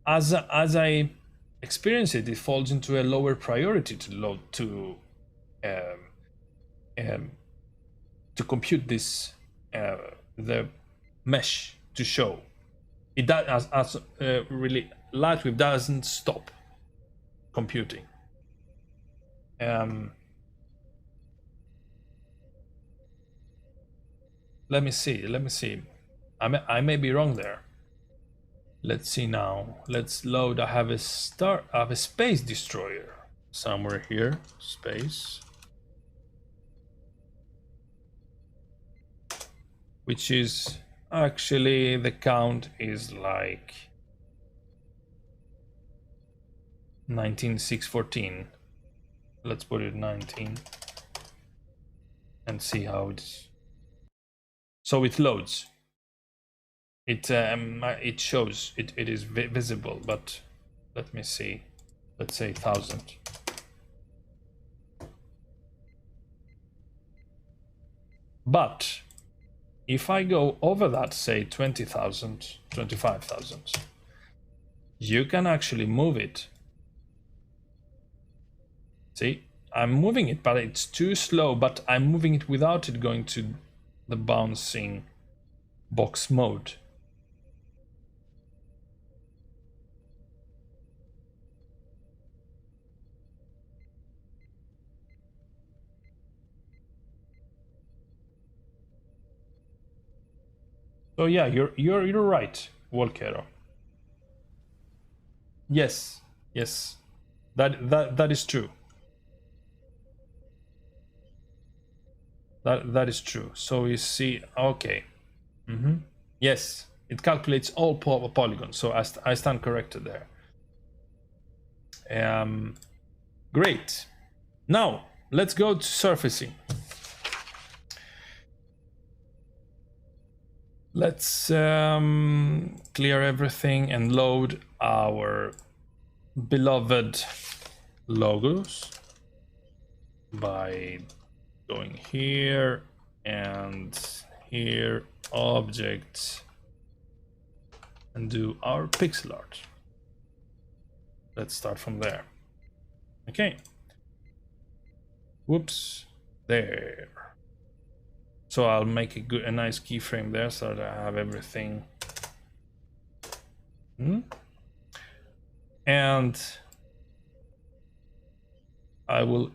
as I experience it, it falls into a lower priority to load to compute this the mesh to show. It does as really Lightwave doesn't stop computing. Let me see. I may be wrong there. Let's see now. Let's load. I have a space destroyer somewhere here. Space. Which is actually the count is like 19614. Let's put it 19 and see how it's. So it loads. It shows it is visible, but let me see. Let's say 1000. But if I go over that, say 20,000, 25,000, you can actually move it. See, I'm moving it, but it's too slow, but I'm moving it without it going to the bouncing box mode. So yeah, you're right, Walkero. Yes, that is true. That is true. So you see, okay. Yes, it calculates all polygons. So I stand corrected there. Great. Now let's go to surfacing. Let's clear everything and load our beloved logos by going here and here, objects, and do our pixel art. Let's start from there. Okay. Whoops. There. So I'll make a nice keyframe there so that I have everything. And I will.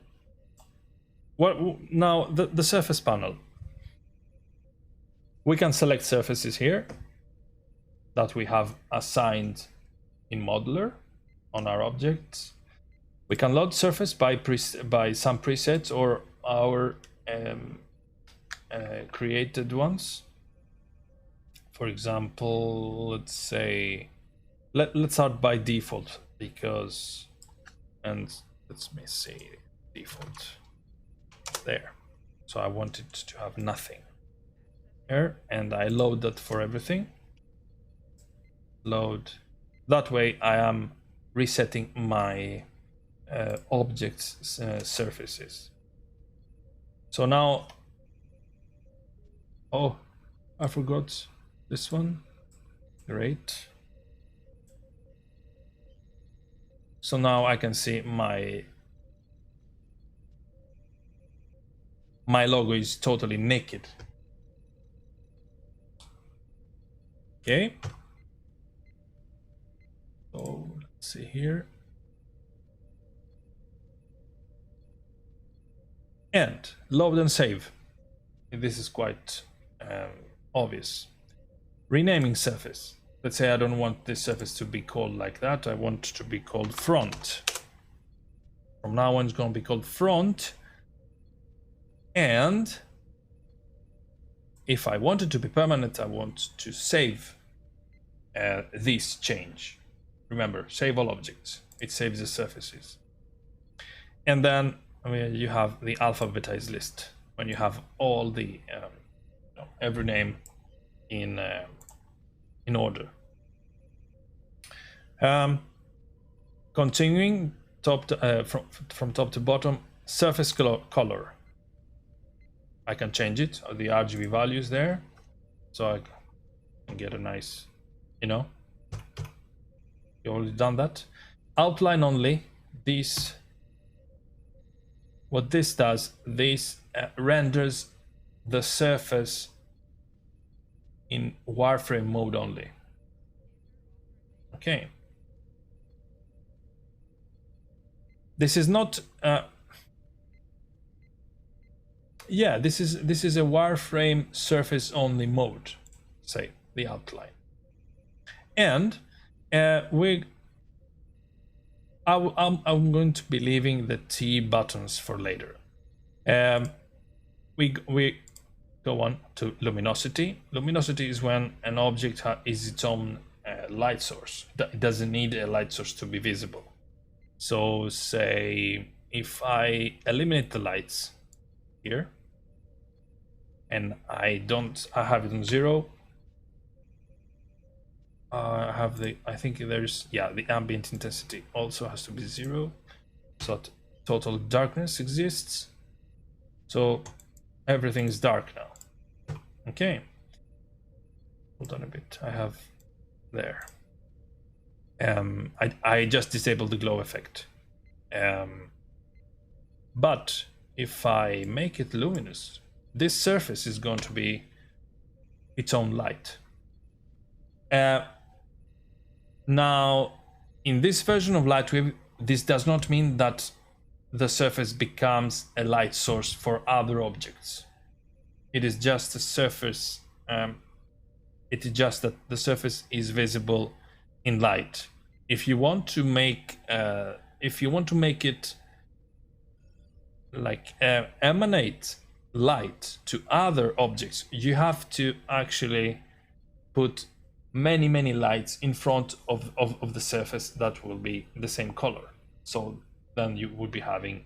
Well, now the surface panel. We can select surfaces here that we have assigned in modeler on our objects. We can load surface by some presets or our created ones. For example, let's say let's start by default because, and let me see default there. So I want it to have nothing. here, and I load that for everything. Load. That way I am resetting my objects surfaces. So now, oh, I forgot this one. Great. So now I can see my logo is totally naked. Okay. So let's see here. And load and save. This is quite obvious. Renaming surface. Let's say I don't want this surface to be called like that. I want it to be called front. From now on, it's going to be called front. And if I want it to be permanent, I want to save this change. Remember, save all objects. It saves the surfaces. And then you have the alphabetized list when you have all the every name in order. Continuing top to, from top to bottom, surface color. I can change it, or the RGB values there, so I can get a nice, you already done that. Outline only. This, what this does, this renders the surface in wireframe mode only. Okay. This is not. Yeah, this is a wireframe surface only mode. Say the outline, and I'm going to be leaving the T buttons for later. We go on to luminosity. Luminosity is when an object is its own light source. It doesn't need a light source to be visible. So say if I eliminate the lights here and I have it on 0, I think there's, the ambient intensity also has to be 0, so that total darkness exists. So everything's dark now. Okay. Hold on a bit. I have there. I just disabled the glow effect. But if I make it luminous, this surface is going to be its own light. Now, in this version of Lightwave, this does not mean that the surface becomes a light source for other objects. It is just a surface. It is just that the surface is visible in light. If you want to make it like emanate light to other objects, you have to actually put many lights in front of the surface that will be the same color. So then you would be having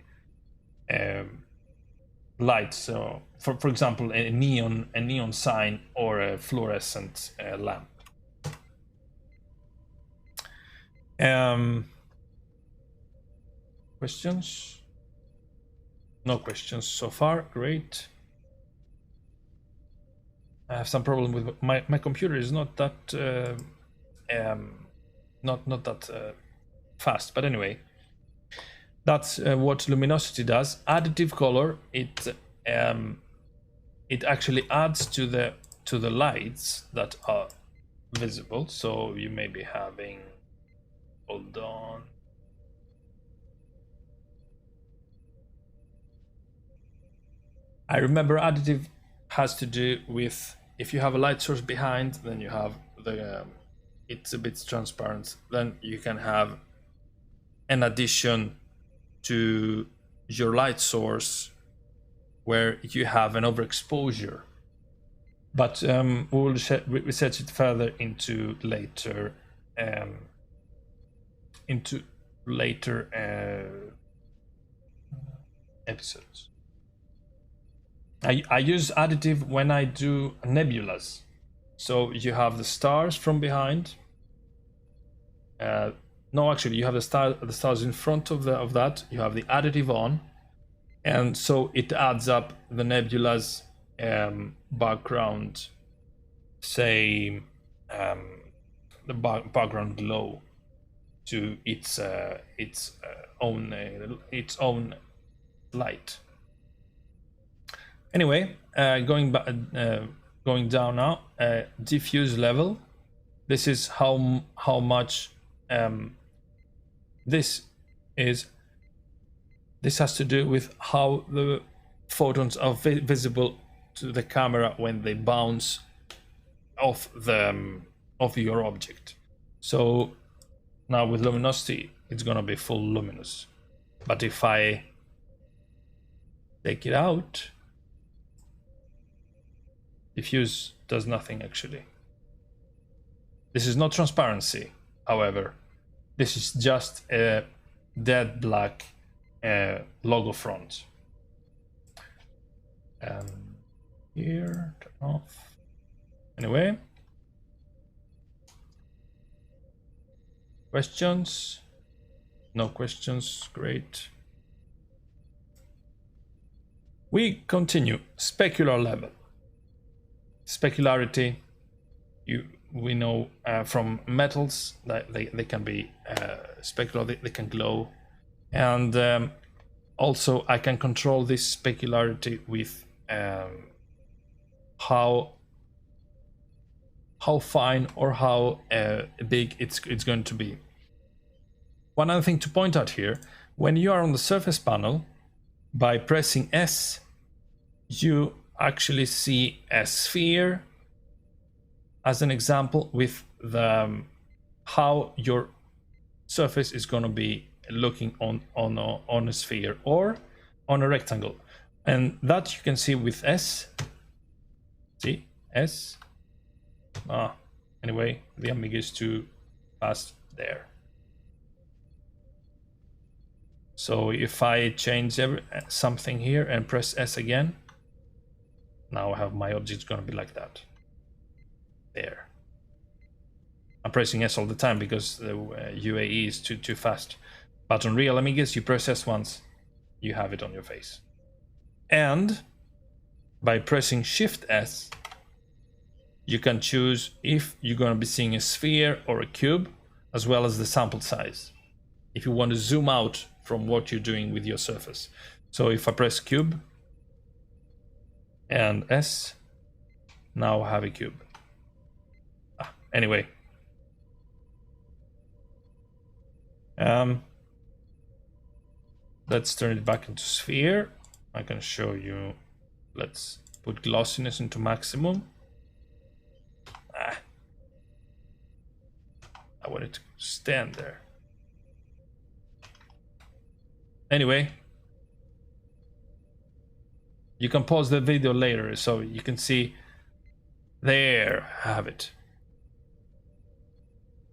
light. So for example, a neon sign or a fluorescent lamp. Questions? No questions so far. Great. I have some problem with my computer is not that not that fast, but anyway, that's what luminosity does. Additive color, it actually adds to the lights that are visible. So you may be having, hold on. I remember additive has to do with if you have a light source behind, then you have the it's a bit transparent. Then you can have an addition to your light source where you have an overexposure. But we will research it further into later episodes. I use additive when I do nebulas. So you have the stars from behind. No, actually, you have the stars in front of that. You have the additive on, and so it adds up the nebula's background, say the background glow to its own light. Anyway, going down now, diffuse level. This is how much this has to do with how the photons are visible to the camera when they bounce off your object. So now with luminosity, it's gonna be full luminous. But if I take it out, diffuse does nothing actually. This is not transparency, however. This is just a dead black logo front. Here, turn off. Anyway. Questions? No questions, great. We continue, specular level. Specularity, we know from metals that they can be specular, they can glow, and also I can control this specularity with how fine or how big it's going to be. One other thing to point out here, when you are on the surface panel, by pressing S, you actually see a sphere as an example with the how your surface is going to be looking on a sphere or on a rectangle, and that you can see with S. See S. Anyway, the Amiga is too fast there. So if I change something here and press S again, now I have my object going to be like that. There. I'm pressing S all the time because the UAE is too fast. But on real Amigas, you press S once, you have it on your face. And by pressing Shift S, you can choose if you're going to be seeing a sphere or a cube, as well as the sample size, if you want to zoom out from what you're doing with your surface. So if I press cube and S, now I have a cube. Anyway, let's turn it back into sphere. I can show you. Let's put glossiness into maximum. I want it to stand there. Anyway, you can pause the video later so you can see. There, I have it.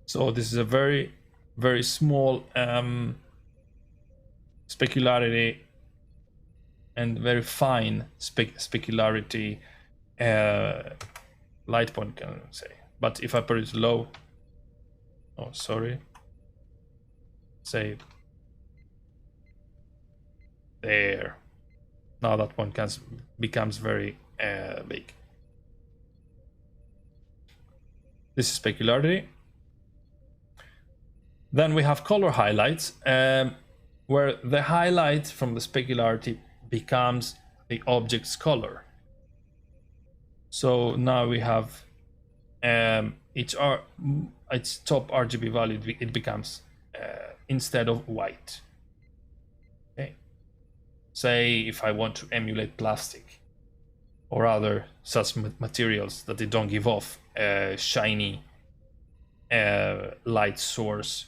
So this is a very, very small specularity and very fine specularity light point, can I say. But if I put it low, oh sorry, say there. Now that one becomes very big. This is specularity. Then we have color highlights, where the highlight from the specularity becomes the object's color. So now we have its top RGB value, it becomes instead of white. Okay. Say if I want to emulate plastic or other such materials that they don't give off a shiny light source,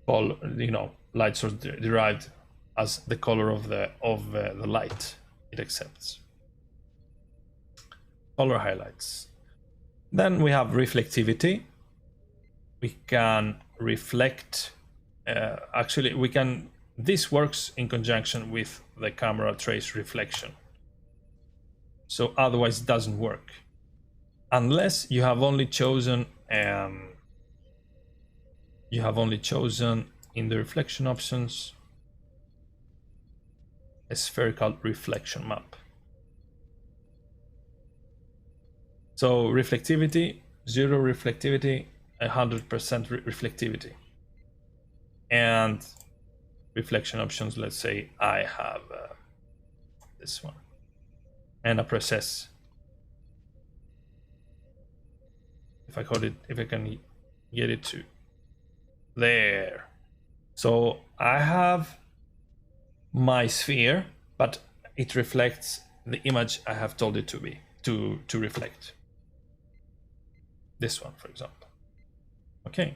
light source derived as the color of the light it accepts. Color highlights. Then we have reflectivity. We can reflect. This works in conjunction with the camera trace reflection. So otherwise it doesn't work. Unless you have only chosen in the reflection options a spherical reflection map. So reflectivity, 0 reflectivity, 100% reflectivity. And reflection options, let's say I have this one. And I press S. If I can get it to there. So I have my sphere, but it reflects the image I have told it to be to reflect. This one, for example. Okay.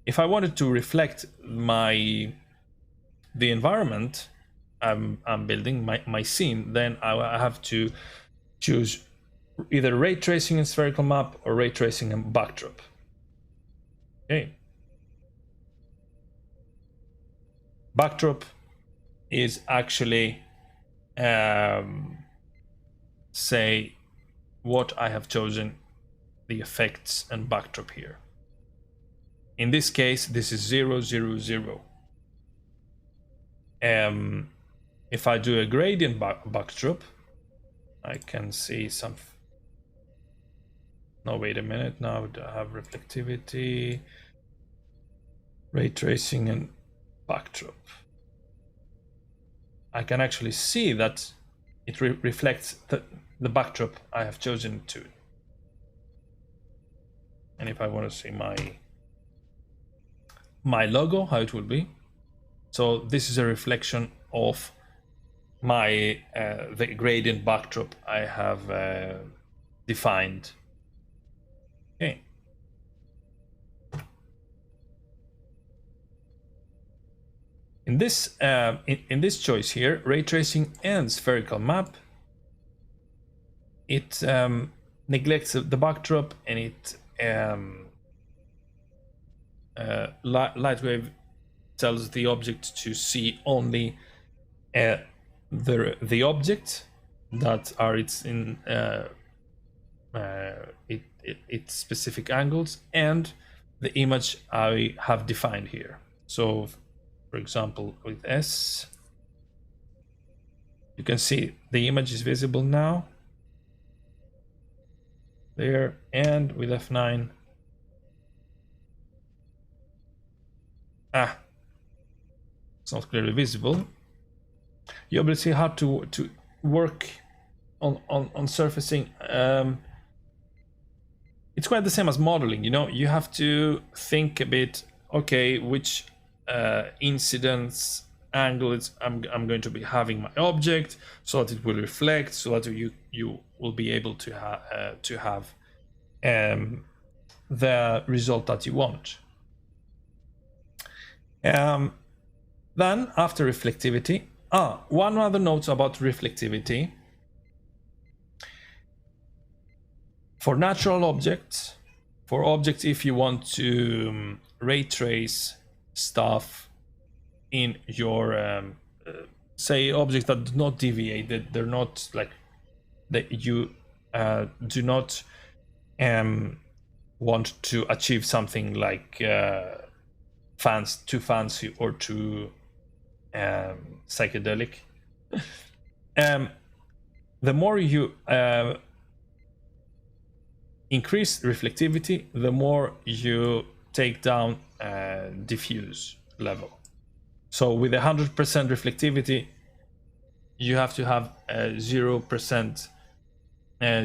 If I wanted to reflect the environment I'm building, my scene, then I have to choose either ray tracing and spherical map or ray tracing and backdrop. Okay. Backdrop is actually say what I have chosen the effects and backdrop here. In this case, this is 0, 0, 0. If I do a gradient backdrop, I can see some. No, wait a minute. Now I have reflectivity, ray tracing, and backdrop. I can actually see that it reflects the backdrop I have chosen to. And if I want to see my logo, how it will be. So this is a reflection of my the gradient backdrop I have defined. Okay. In this in this choice here, ray tracing and spherical map, it neglects the backdrop, and it Lightwave tells the object to see only the object that are its specific angles and the image I have defined here. So, for example, with S, you can see the image is visible now. There, and with F9, it's not clearly visible. You're able to see how to work on surfacing. It's quite the same as modeling, you know. You have to think a bit, okay, which incidence angle I'm going to be having my object, so that it will reflect, so that you will be able to have the result that you want. Then after reflectivity, one other note about reflectivity. For natural objects, for objects, if you want to ray trace stuff in your say objects that do not deviate, that they're not like that you do not want to achieve something like too fancy or too psychedelic. The more you increase reflectivity, the more you take down diffuse level. So with 100% reflectivity, you have to have 0%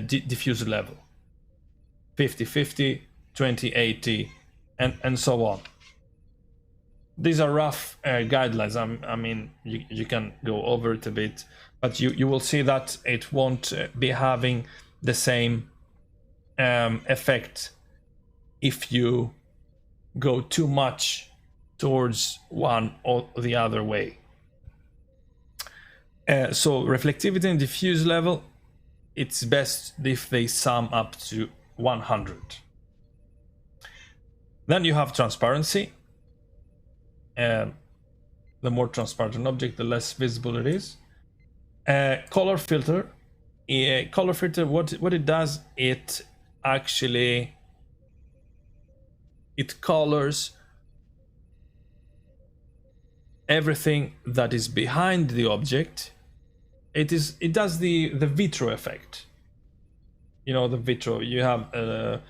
diffuse level, 50-50, 20-80, and so on. These are rough guidelines. I mean, you can go over it a bit, but you will see that it won't be having the same effect if you go too much towards one or the other way. So reflectivity and diffuse level, it's best if they sum up to 100. Then you have transparency. The more transparent an object, the less visible it is. Color filter. Color filter, what it does, it actually colors everything that is behind the object. It does the vitro effect. You know, the vitro, you have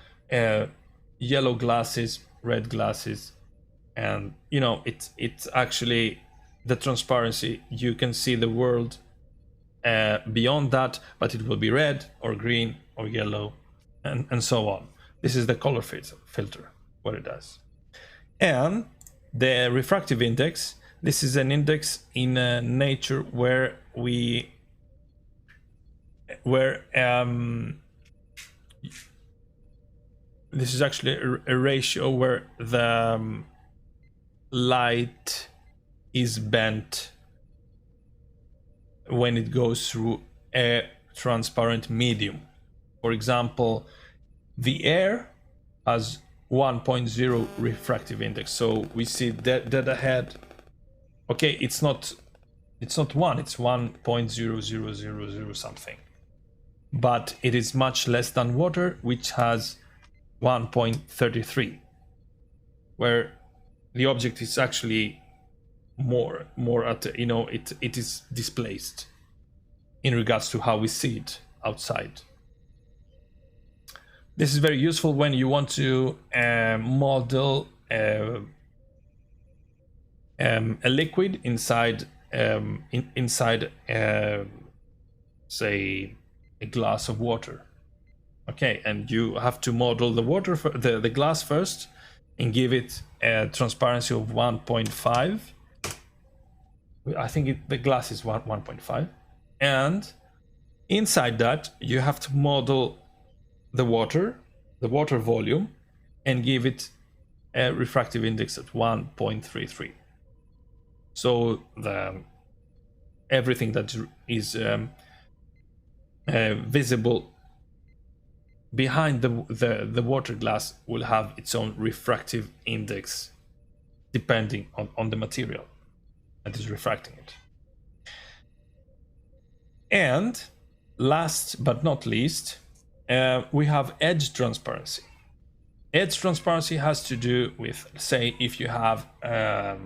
yellow glasses, red glasses, and you know, it's actually the transparency. You can see the world beyond that, but it will be red or green or yellow, and so on. This is the color filter, what it does. And the refractive index, this is an index in nature where this is actually a ratio where the light is bent when it goes through a transparent medium. For example, the air has 1.0 refractive index, so we see dead ahead. Okay, it's not 1, it's 1.0000 something, but it is much less than water, which has 1.33, where the object is actually more at, you know, it is displaced in regards to how we see it outside. This is very useful when you want to model a liquid inside say a glass of water. Okay, and you have to model the water the glass first and give it a transparency of 1.5. I think the glass is 1.5, and inside that you have to model the water volume and give it a refractive index at 1.33. So everything that is visible behind the water glass will have its own refractive index depending on the material that is refracting it. And last but not least, we have edge transparency. Edge transparency has to do with, say, if you have a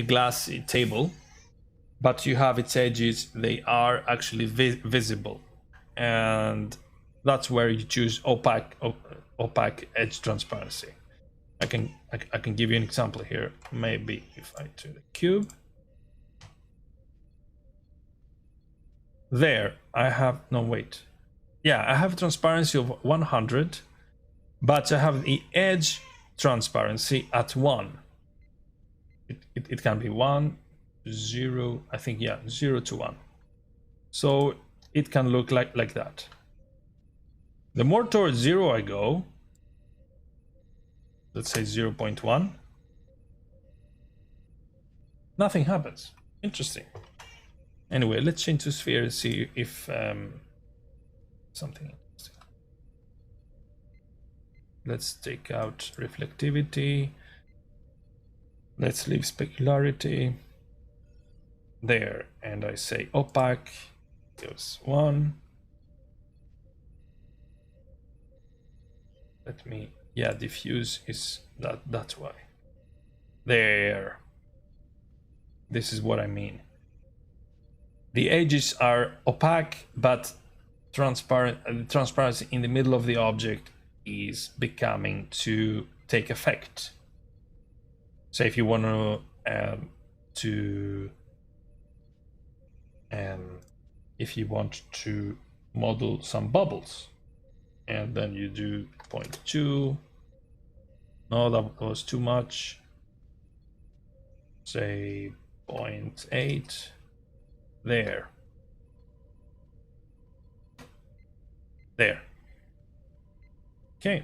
glass table, but you have its edges, they are actually visible, and that's where you choose opaque edge transparency. I can give you an example here. Maybe if I do the cube, there I have I have a transparency of 100, but I have the edge transparency at 1. It can be 1, 0, I think, 0 to 1. So it can look like that. The more towards 0 I go, let's say 0.1, nothing happens. Interesting. Anyway, let's change to sphere and see if something else. Let's take out reflectivity. Let's leave specularity there, and I say opaque gives 1. Let me, diffuse is that's why. There. This is what I mean. The edges are opaque, but transparent. Transparency in the middle of the object is becoming to take effect. So if you want if you want to model some bubbles, and then you do 0.2. No, that was too much. Say 0.8. There. Okay, I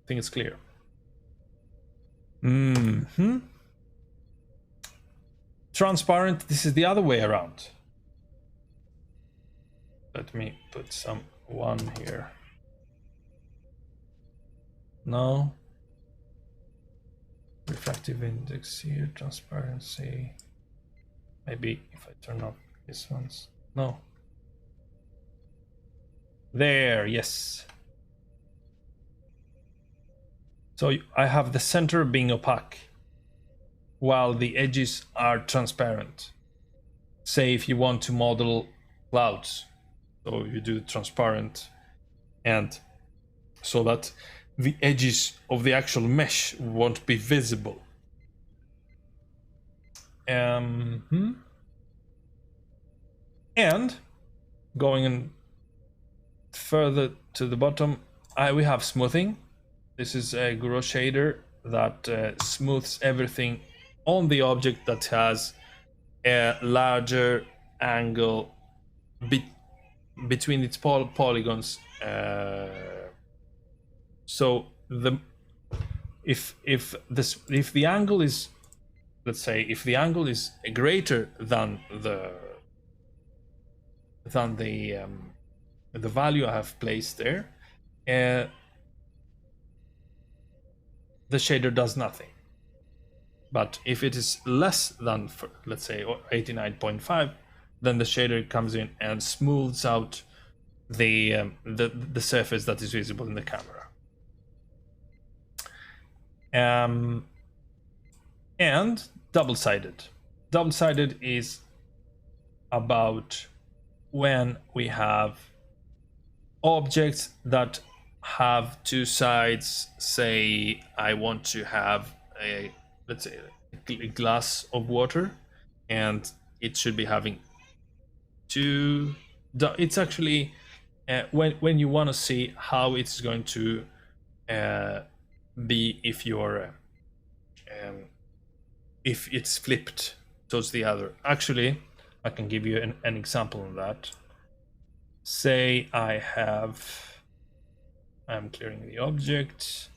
think it's clear. Transparent, this is the other way around. Let me put some 1 here. No. refractive index here, transparency. Maybe if I turn off these ones. No. There, yes. So I have the center being opaque while the edges are transparent. Say if you want to model clouds, so you do transparent, and so that the edges of the actual mesh won't be visible. And going in further to the bottom, we have smoothing. This is a Guru shader that smooths everything on the object that has a larger angle between its polygons. So if the angle is, let's say, if the angle is greater than the value I have placed there, the shader does nothing. But if it is less than, let's say, 89.5, then the shader comes in and smooths out the surface that is visible in the camera. And double-sided. Double-sided is about when we have objects that have two sides. Say I want to have a, let's say, a glass of water, and it should be having two. It's actually when you want to see how it's going to be if you're if it's flipped towards the other. Actually, I can give you an example of that. Say I'm clearing the object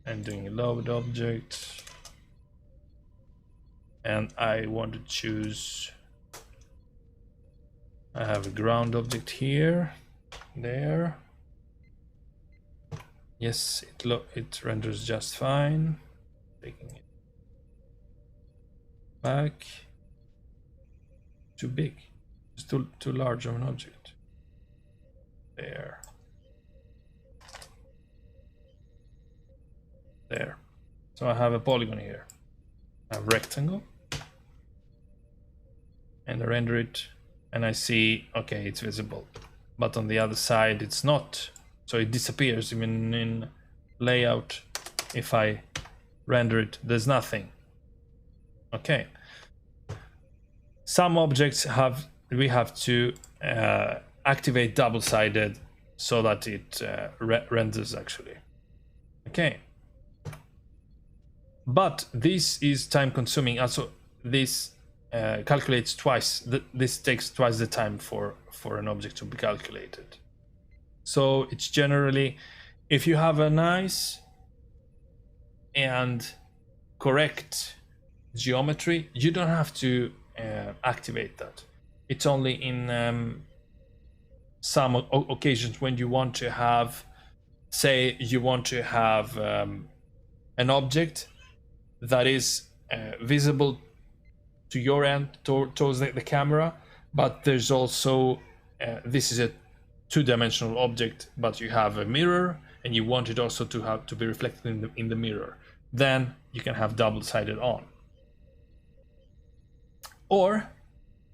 and doing a load object, and I want to choose, I have a ground object here, there. Yes, it renders just fine. Taking it back. Too big. It's too large of an object. There. There. So I have a polygon here. I have a rectangle. And I render it, and I see, okay, it's visible. But on the other side, it's not. So it disappears. Even in layout, if I render it, there's nothing. Okay. Some objects we have to activate double-sided so that it renders actually. Okay. But this is time consuming. Also, this calculates twice. This takes twice the time for an object to be calculated. So it's generally, if you have a nice and correct geometry, you don't have to activate that. It's only in some occasions when you want to have, say you want to have an object that is visible to your end towards the camera, but there's also this is a two-dimensional object, but you have a mirror and you want it also to be reflected in the mirror. Then you can have double-sided on. Or,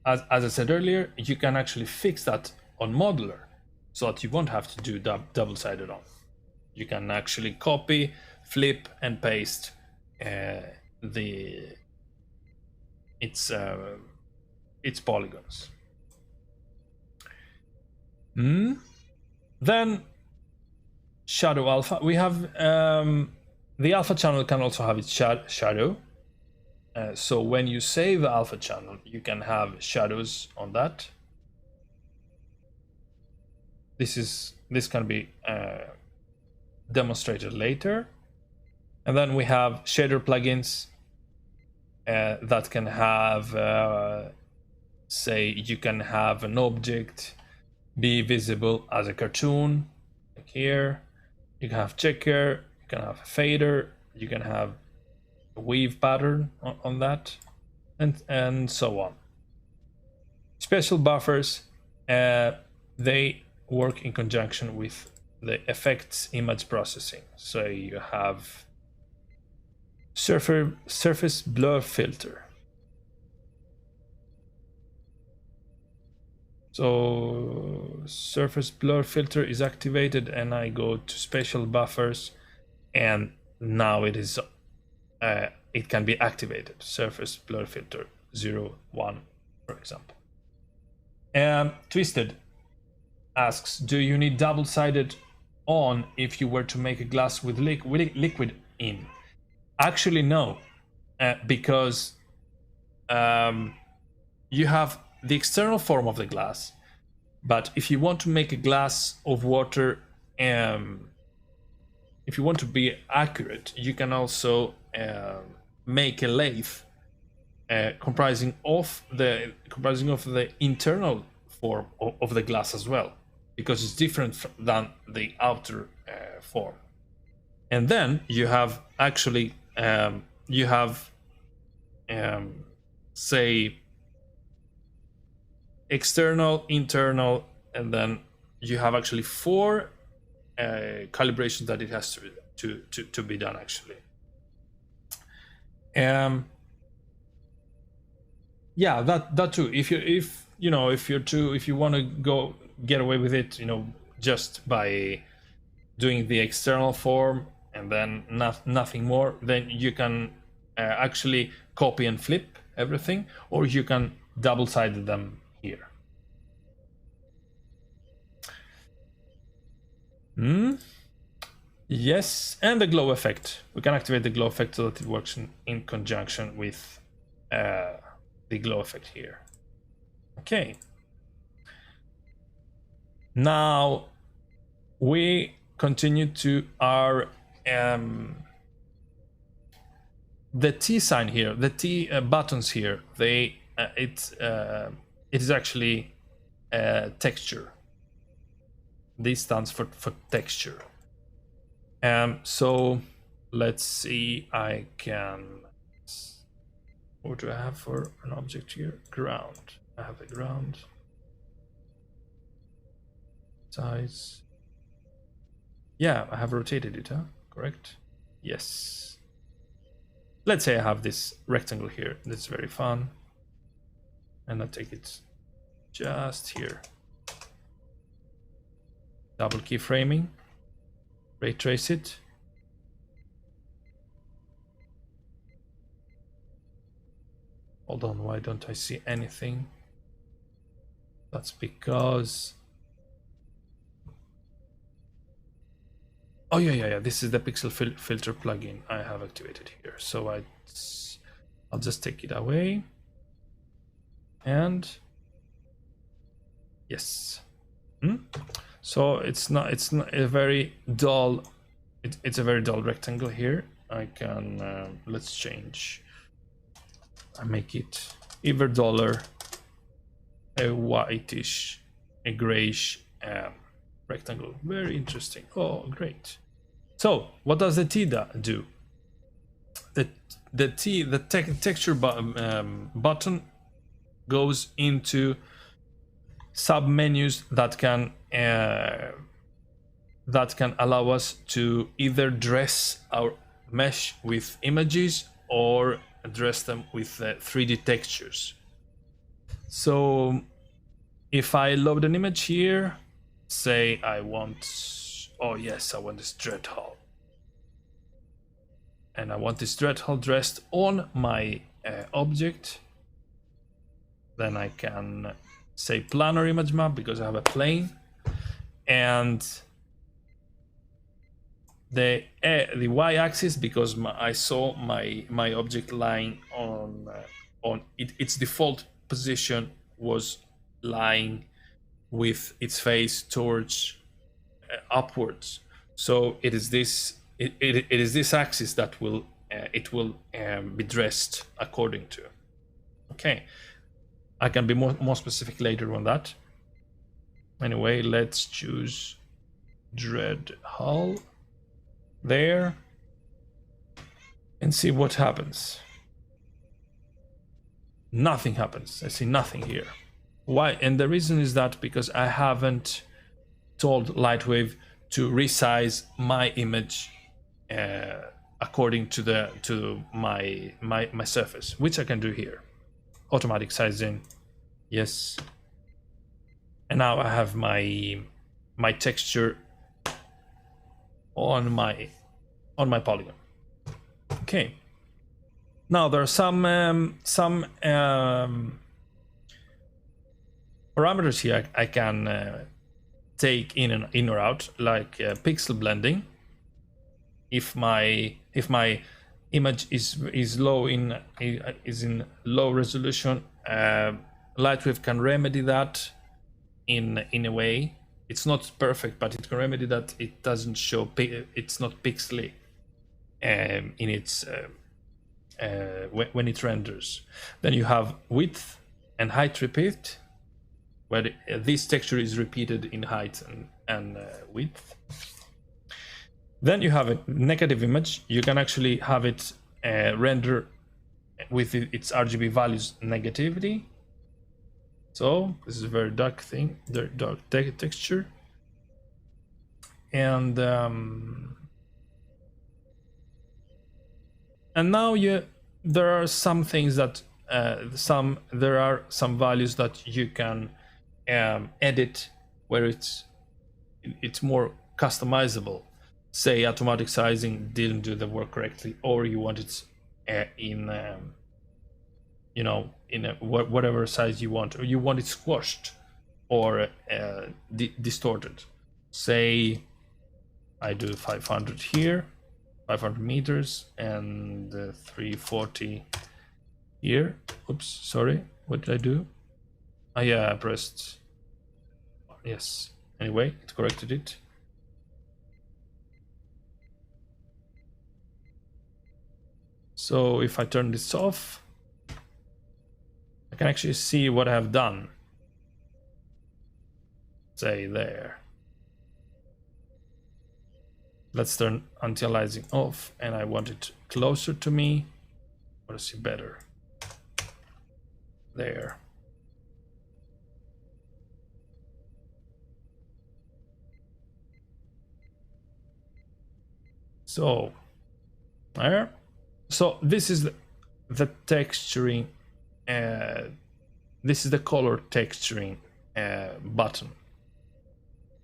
as I said earlier, you can actually fix that on modeler so that you won't have to do double-sided on. You can actually copy, flip, and paste its polygons. Then shadow alpha. We have the alpha channel can also have its shadow. So when you save alpha channel, you can have shadows on that. This can be demonstrated later. And then we have shader plugins that can have, say, you can have an object be visible as a cartoon, like here. You can have checker, you can have a fader, you can have weave pattern on that, and so on. Special buffers, they work in conjunction with the effects image processing. So you have surface blur filter. So surface blur filter is activated, and I go to special buffers, and now it is it can be activated. Surface blur filter 0, 1, for example. Twisted asks, do you need double-sided on if you were to make a glass with liquid in? Actually, no, because you have the external form of the glass, but if you want to make a glass of water, if you want to be accurate, you can also make a lathe comprising of the internal form of the glass as well, because it's different than the outer form. And then you have actually say external, internal, and then you have actually 4 calibrations that it has to be done actually. Yeah, that too. If you want to get away with it, just by doing the external form and then nothing more, then you can actually copy and flip everything, or you can double-sided them here. Yes, and the glow effect. We can activate the glow effect so that it works in conjunction with the glow effect here. Okay. Now we continue to our the T sign here, the T buttons here. It is actually texture. This stands for texture. So let's see. What do I have for an object here? Ground. I have a ground. Size. Yeah, I have rotated it, huh? Correct? Yes. Let's say I have this rectangle here. That's very fun. And I take it just here. Double keyframing. Ray trace it. Hold on, why don't I see anything? That's because... Oh yeah. This is the pixel filter plugin I have activated here. So I'll just take it away. And yes. So it's not a very dull. It's a very dull rectangle here. I can let's change. I make it either duller, a whitish, a grayish rectangle. Very interesting. Oh, great. So what does the T do? The texture button goes into sub-menus that can allow us to either dress our mesh with images or dress them with 3D textures. So if I load an image here, say I want this dread hull, and I want this dread hull dressed on my object, then I can say planar image map because I have a plane, and the y-axis because I saw my object lying on its default position was lying with its face towards upwards. So it is this axis that will be dressed according to. Okay, I can be more specific later on that. Anyway, let's choose dread hull there. and see what happens. Nothing happens. I see nothing here. Why? And the reason is that because I haven't told Lightwave to resize my image according to my surface, which I can do here. Automatic sizing, yes. And now I have my texture on my polygon. Okay. Now there are some parameters here I can take in or out, like pixel blending. If my image is low in low resolution, Lightwave can remedy that in a way. It's not perfect, but it can remedy that. It doesn't show, it's not pixely in its when it renders. Then you have width and height repeat, where this texture is repeated in height and width. Then you have a negative image. You can actually have it render with its RGB values negativity. So this is a very dark thing, dark texture. And now there are some things that there are some values that you can edit where it's more customizable. Say automatic sizing didn't do the work correctly, or you want it in you know, in whatever size you want, or you want it squashed or distorted. Say I do 500 here, 500 meters, and 340 here. Oops, sorry, what did I do? Oh yeah, I pressed yes. Anyway, it corrected it. So if I turn this off, I can actually see what I have done. Say there. Let's turn anti-aliasing off, and I want it closer to me. I want to see better. There. So there. So this is the texturing. This is the color texturing button.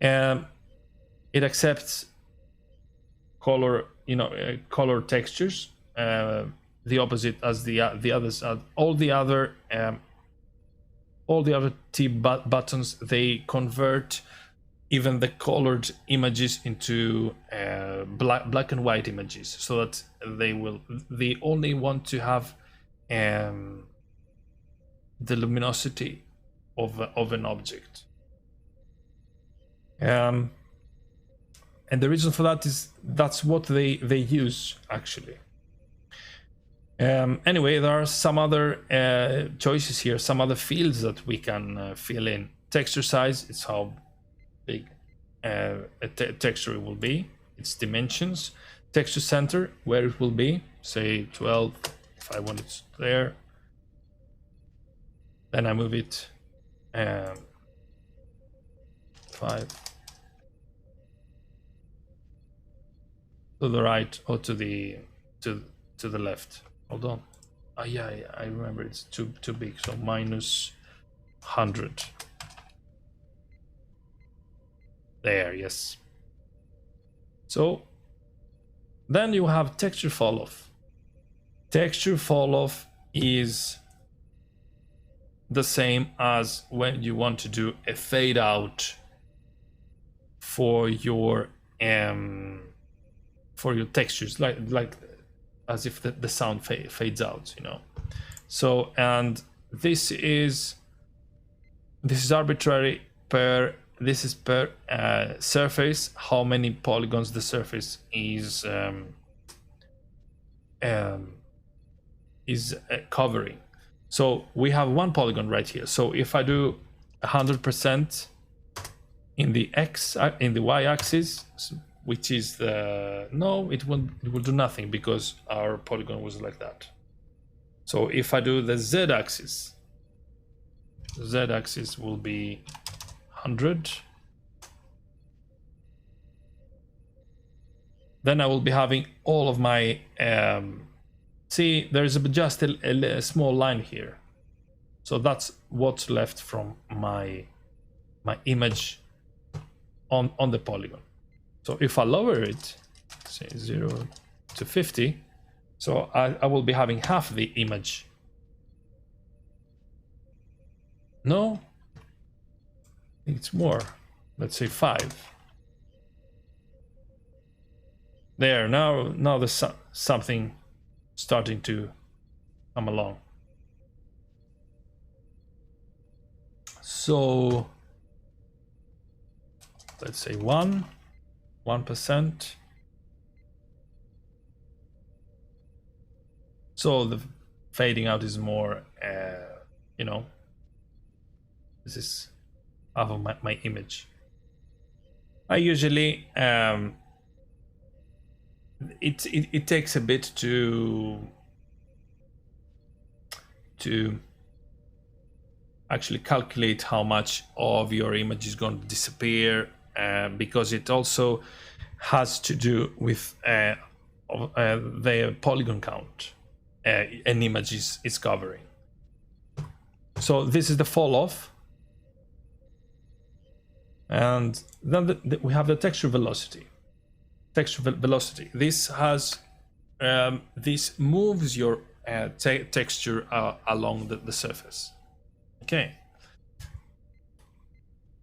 It accepts color, color textures. The opposite as the others. All the other T buttons, they convert even the colored images into black and white images, so that they only want to have the luminosity of an object. And the reason for that is that's what they use actually. Anyway, there are some other choices here, some other fields that we can fill in. Texture size is how big a texture will be, its dimensions. Texture center, where it will be, say 12 if I want it there. Then I move it 5 to the right or to the left. Hold on. Oh yeah, I remember it's too big, so minus 100. There, yes. So then you have texture fall off. Texture fall off is the same as when you want to do a fade out for your textures, like as if the sound fades out, So, and this is arbitrary per. This is per surface, how many polygons the surface is covering. So we have one polygon right here. So if I do 100% in the y-axis, which is the no, it will do nothing because our polygon was like that. So if I do the z-axis, the z-axis will be 100. Then I will be having all of my see, there's just a small line here, so that's what's left from my image on the polygon. So if I lower it, say 0 to 50, so I will be having half the image. No, I think it's more. Let's say 5. There, now there's something starting to come along. So let's say 1%. So the fading out is more, you know, this is half of my image. I usually, it takes a bit to actually calculate how much of your image is going to disappear, because it also has to do with the polygon count an image is covering. So this is the fall off, and then we have the texture velocity. This has this moves your texture along the surface. Okay.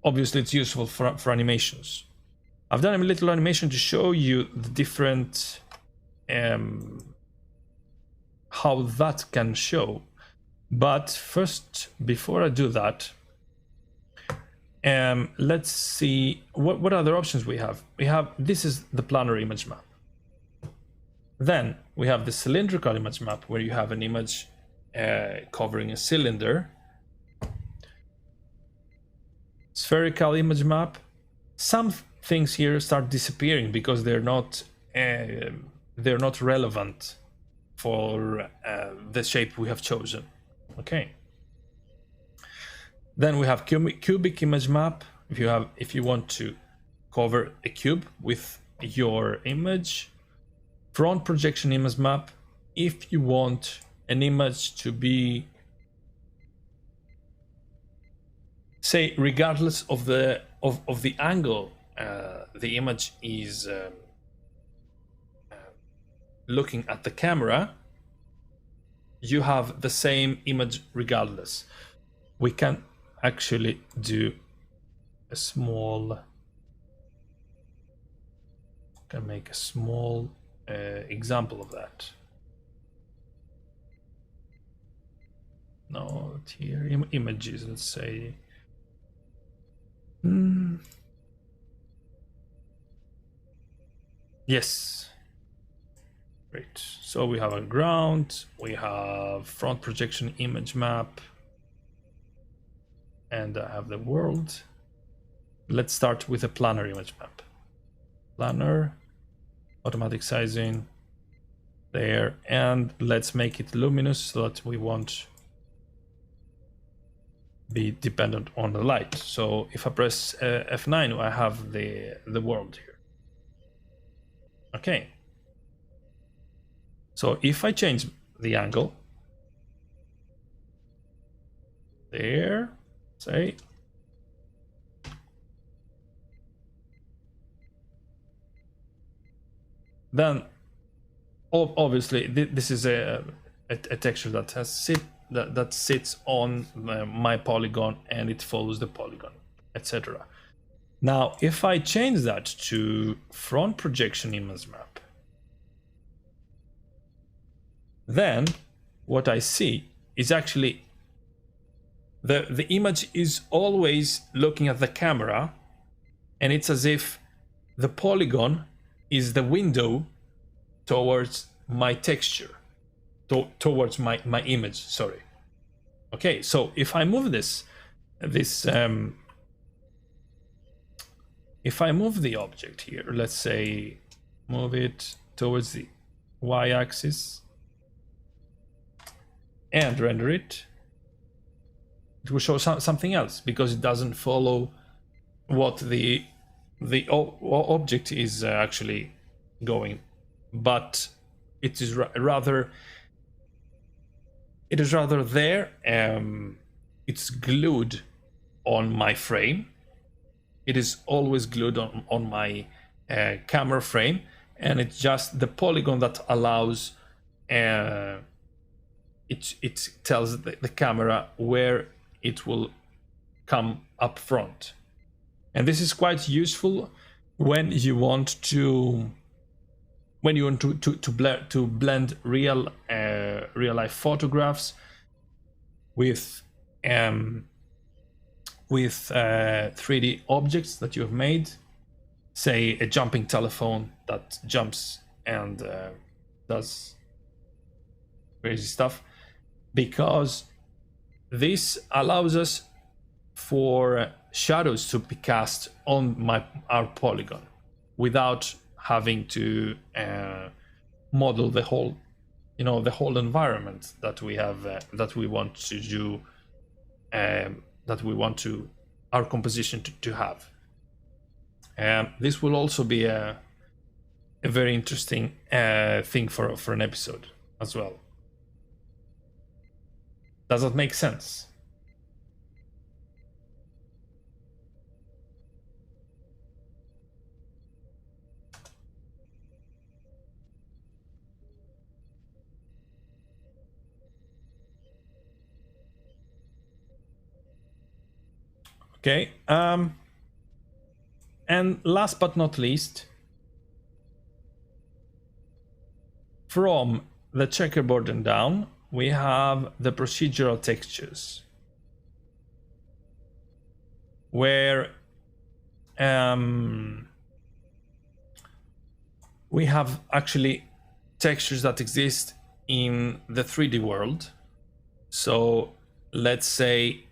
Obviously, it's useful for animations. I've done a little animation to show you the different how that can show. But first, before I do that, let's see what other options we have. This is the planar image map. Then we have the cylindrical image map, where you have an image covering a cylinder. Spherical image map. Some things here start disappearing because they're not relevant for the shape we have chosen. Okay. Then we have cubic image map. If you want to cover a cube with your image. Front projection image map. If you want an image to be, say, regardless of the angle the image is looking at the camera, you have the same image regardless. We can actually do a small, can make a small example of that. Not here, images, let's say. Yes. Great. So we have a ground, we have front projection image map, and I have the world. Let's start with a planar image map. Planar, automatic sizing, there, and let's make it luminous so that we won't be dependent on the light. So if I press F9, I have the world here. Okay. So if I change the angle, there, say, then obviously this is a texture that has that sits on my polygon, and it follows the polygon, etc. Now, if I change that to front projection image map, then what I see is actually the image is always looking at the camera, and it's as if the polygon is the window towards my texture, towards my image, sorry. Okay, so if I move this if I move the object here, let's say move it towards the y-axis and render it, it will show something else because it doesn't follow what the object is actually going, but it is rather there. It's glued on my frame. It is always glued on my camera frame, and it's just the polygon that allows it tells the camera where it will come up front. And this is quite useful when you want to blend real life photographs with 3D objects that you have made, say a jumping telephone that jumps and does crazy stuff, because this allows us for shadows to be cast on our polygon without having to model the whole environment that we have that we want to do, that we want our composition to have. This will also be a very interesting thing for an episode as well. Does that make sense? Okay, and last but not least, from the checkerboard and down, we have the procedural textures, where we have actually textures that exist in the 3D world. So let's say,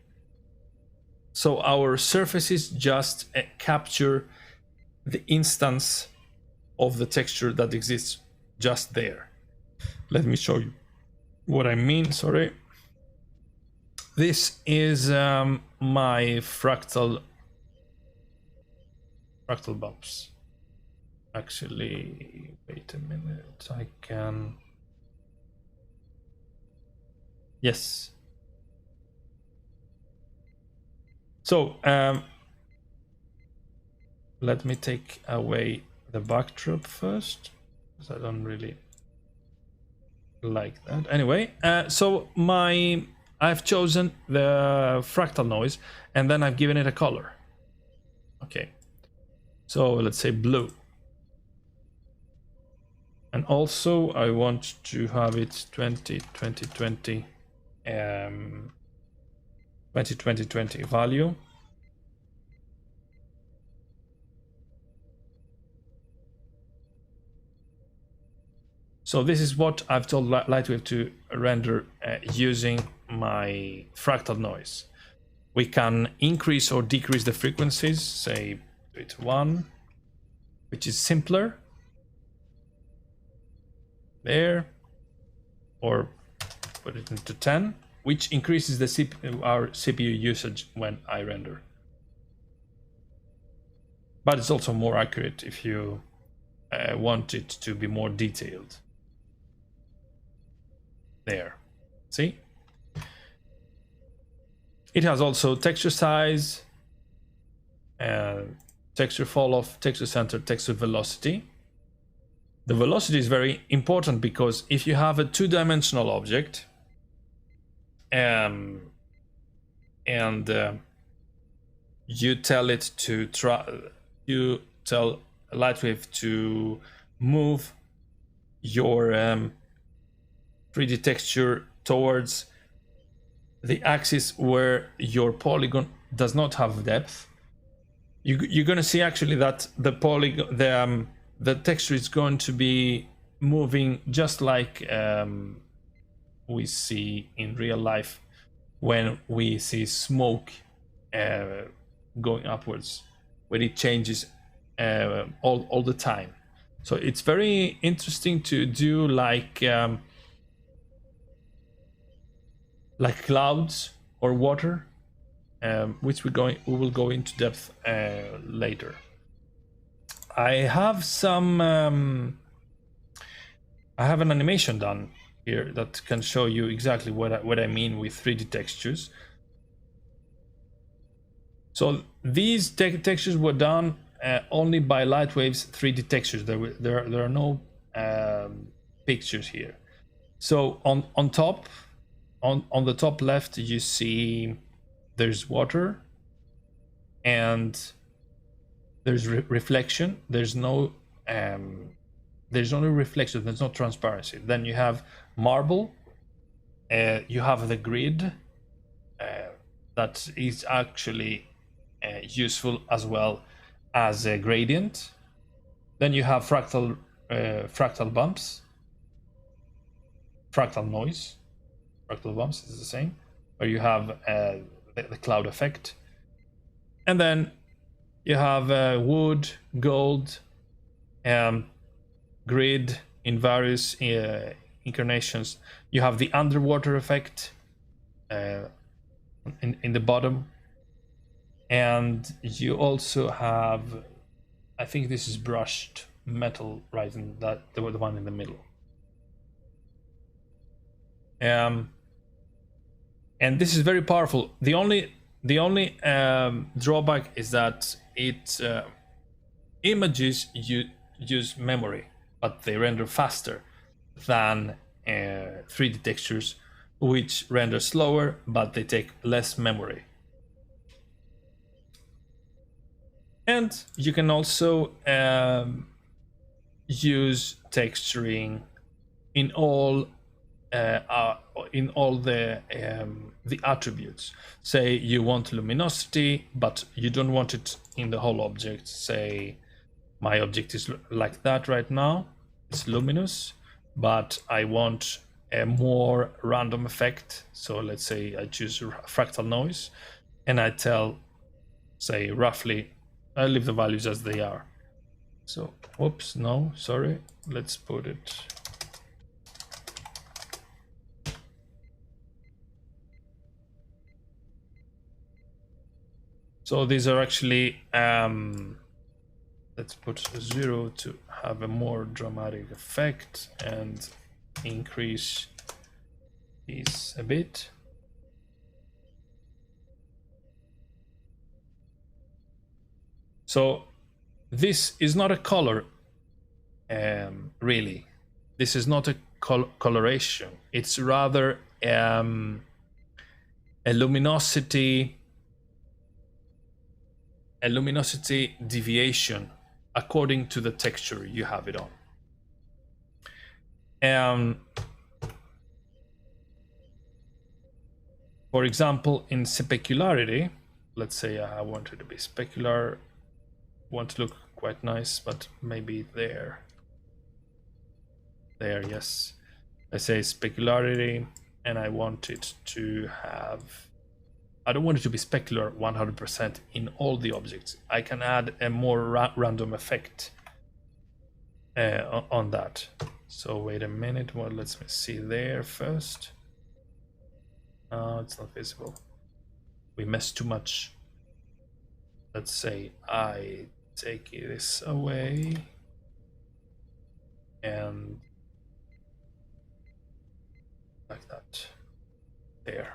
so our surfaces just capture the instance of the texture that exists just there. Let me show you what I mean. Sorry. This is my fractal bumps. Actually, wait a minute. I can. Yes. So let me take away the backdrop first, because I don't really like that. Anyway, so I've chosen the fractal noise, and then I've given it a color. Okay, so let's say blue. And also I want to have it 2020 value. So this is what I've told Lightwave to render using my fractal noise. We can increase or decrease the frequencies, say it's 1, which is simpler. There, or put it into 10, which increases the our CPU usage when I render. But it's also more accurate if you want it to be more detailed. There, see? It has also texture size, texture fall off, texture center, texture velocity. The velocity is very important because if you have a two-dimensional object and you tell it to you tell Lightwave to move your 3D texture towards the axis where your polygon does not have depth, you're going to see actually that the polygon, the texture is going to be moving just like we see in real life when we see smoke going upwards, when it changes all the time. So it's very interesting to do like clouds or water, which we will go into depth later. I have I have an animation done here that can show you exactly what I mean with 3D textures. So these textures were done only by Lightwave's 3D textures. There are no pictures here. So on top, on the top left, you see there's water and there's reflection. There's no reflection. There's no transparency. Then you have marble. You have the grid that is actually useful as well as a gradient. Then you have fractal bumps, fractal noise. Fractal bumps is the same, where you have the cloud effect. And then you have wood, gold, grid in various incarnations. You have the underwater effect in the bottom. And you also have, I think this is brushed metal, right? And that the one in the middle. And this is very powerful. The only drawback is that it images use memory, but they render faster than 3D textures, which render slower, but they take less memory. And you can also use texturing in all the attributes. Say you want luminosity, but you don't want it in the whole object. Say my object is like that right now, it's luminous, but I want a more random effect. So let's say I choose fractal noise, and I tell, say roughly, I leave the values as they are. So, whoops, no, sorry, let's put it. So these are actually, let's put 0 to have a more dramatic effect and increase these a bit. So this is not a color, really. This is not a coloration. It's rather a luminosity deviation according to the texture you have it on. For example, in specularity, let's say I want it to be specular, want to look quite nice, but maybe there, yes. I say specularity, and I want it to have, I don't want it to be specular 100% in all the objects. I can add a more random effect on that. So wait a minute, well, let's see there first. It's not visible. We messed too much. Let's say I take this away and like that. There.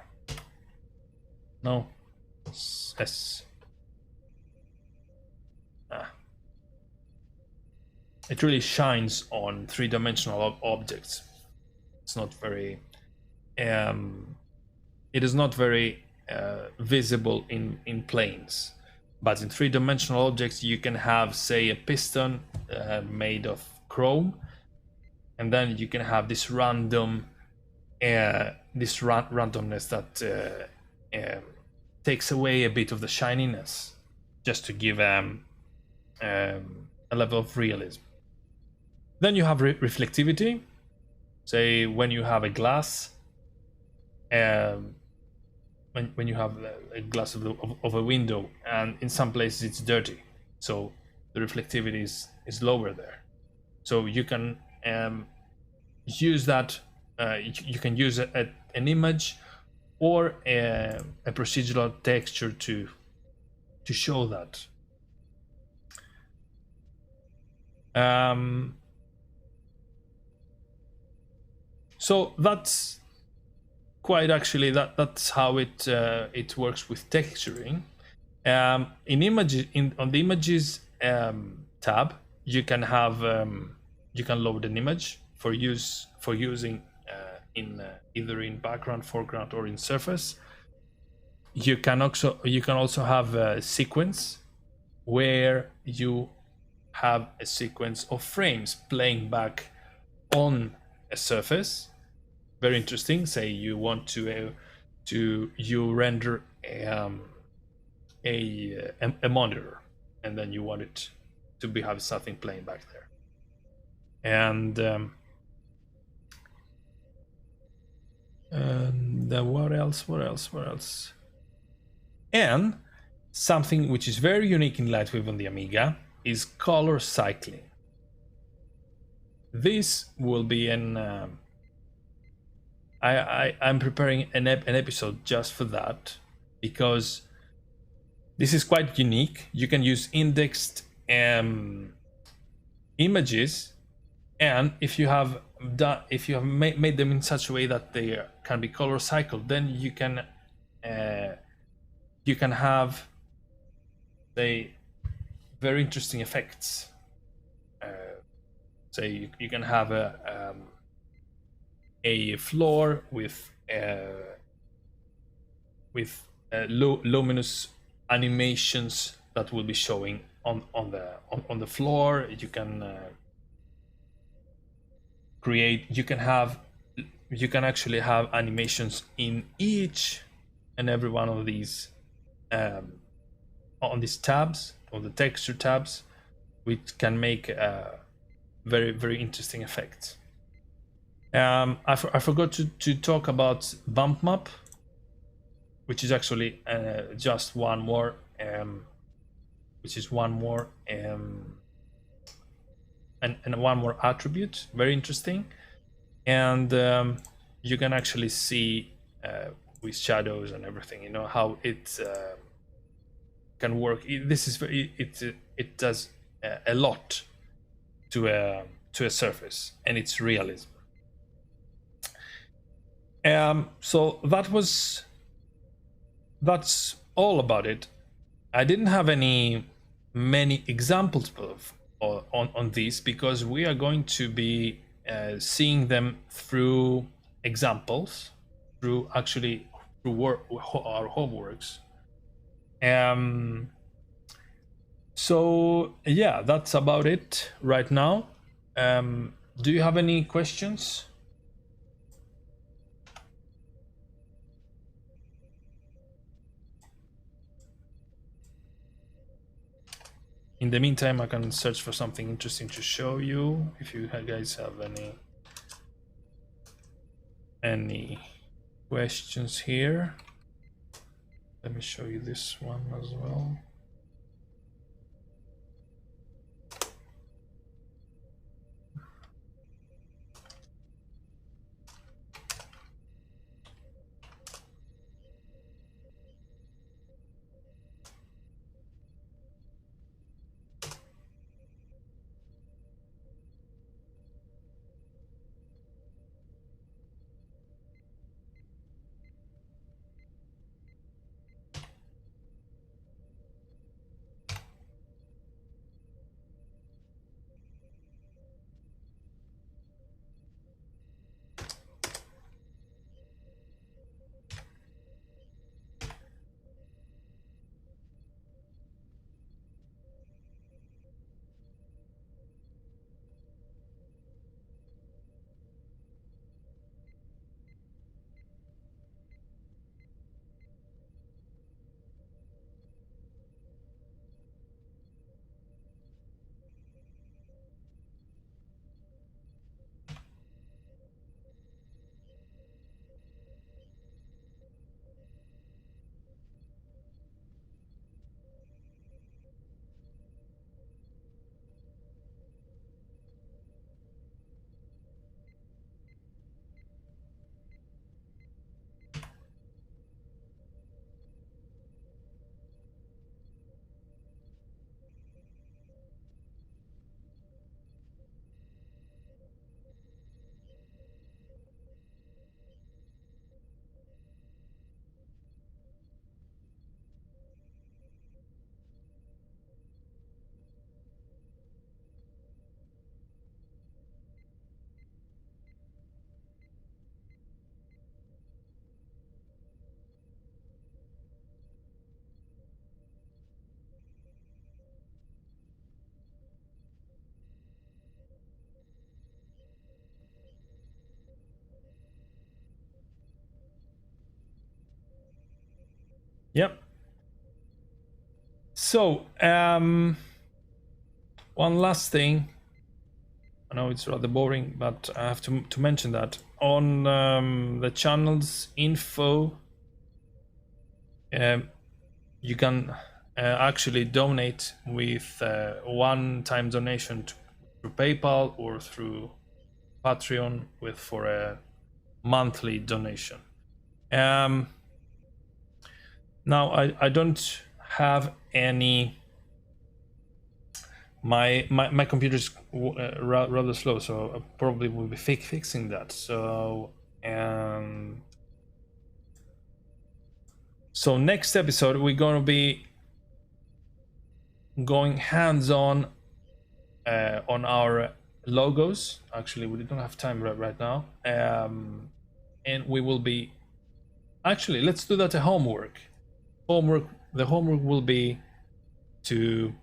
No. S. It really shines on three-dimensional objects. It's not very it is not very visible in planes, but in three-dimensional objects you can have, say, a piston made of chrome, and then you can have this random randomness that takes away a bit of the shininess, just to give a level of realism. Then you have reflectivity. Say when you have a glass, when you have a glass of a window, and in some places it's dirty, so the reflectivity is lower there. So you can use that. You can use an image or a procedural texture to show that. So that's quite actually that's how it works with texturing. In images, on the images tab, you can have you can load an image for using in either in background, foreground, or in surface. You can also have a sequence where you have a sequence of frames playing back on a surface. Very interesting. Say you want to you render a monitor, and then you want it to have something playing back there. And what else? And something which is very unique in Lightwave on the Amiga is color cycling. This will be an I'm preparing an episode just for that, because this is quite unique. You can use indexed images, and if you have made them in such a way that they can be color cycled, then you can have very interesting effects. Say you can have a floor with luminous animations that will be showing on the floor. You can you can actually have animations in each and every one of these on these tabs, on the texture tabs, which can make very interesting effects. I forgot to talk about bump map, which is actually just one more and one more attribute, very interesting. And you can actually see with shadows and everything, you know, how it can work. It does a lot to a surface, and it's realism. So that's all about it. I didn't have many examples on these, because we are going to be seeing them through examples, through our homeworks. So yeah, that's about it right now. Do you have any questions? In the meantime, I can search for something interesting to show you, if you guys have any questions here. Let me show you this one as well. Yep. So one last thing. I know it's rather boring, but I have to mention that on the channel's info, you can actually donate with one-time donation through PayPal or through Patreon for a monthly donation. Now I don't have any. My computer's rather slow, so I probably will be fixing that. So so next episode we're going to be going hands-on on our logos. Actually, we don't have time right now, and we will be actually, let's do that. A homework. The homework will be to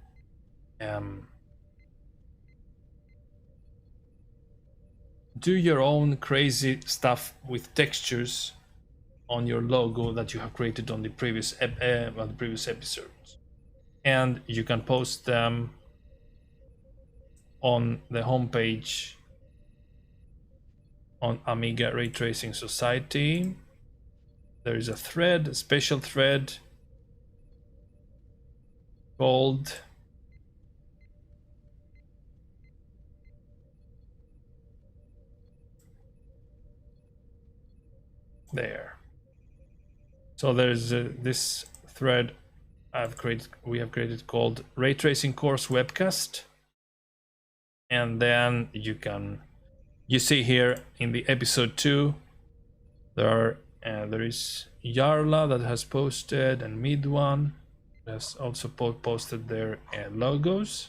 do your own crazy stuff with textures on your logo that you have created on the previous episodes, and you can post them on the homepage on Amiga Raytracing Society. There is a thread, a special thread called there. So there's this thread we have created called Raytracing Course Webcast, and then you see here in the episode 2 there is Yarla that has posted, and Midone has also posted their logos.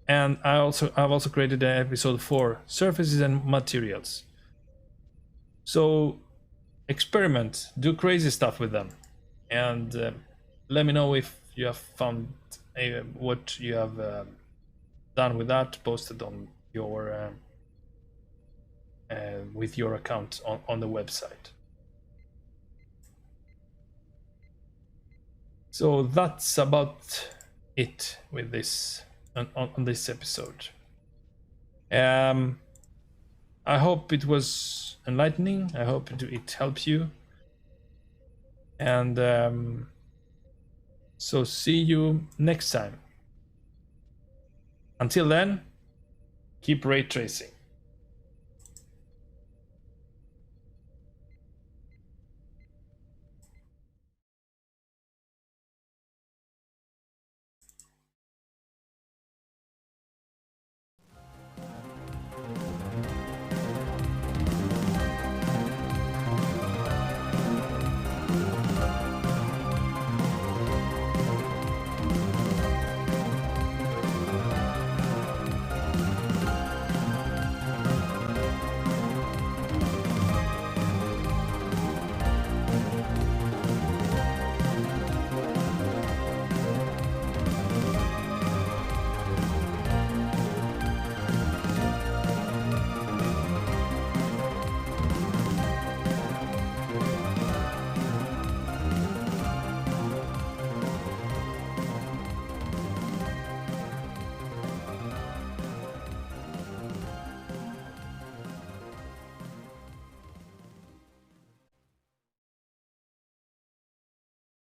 And I've also created an episode 4, surfaces and materials. So experiment, do crazy stuff with them, and let me know if you have found what you have done with that, posted on your with your account on the website. So that's about it with this on this episode. I hope it was enlightening. I hope it helped you. And so see you next time. Until then, keep ray tracing.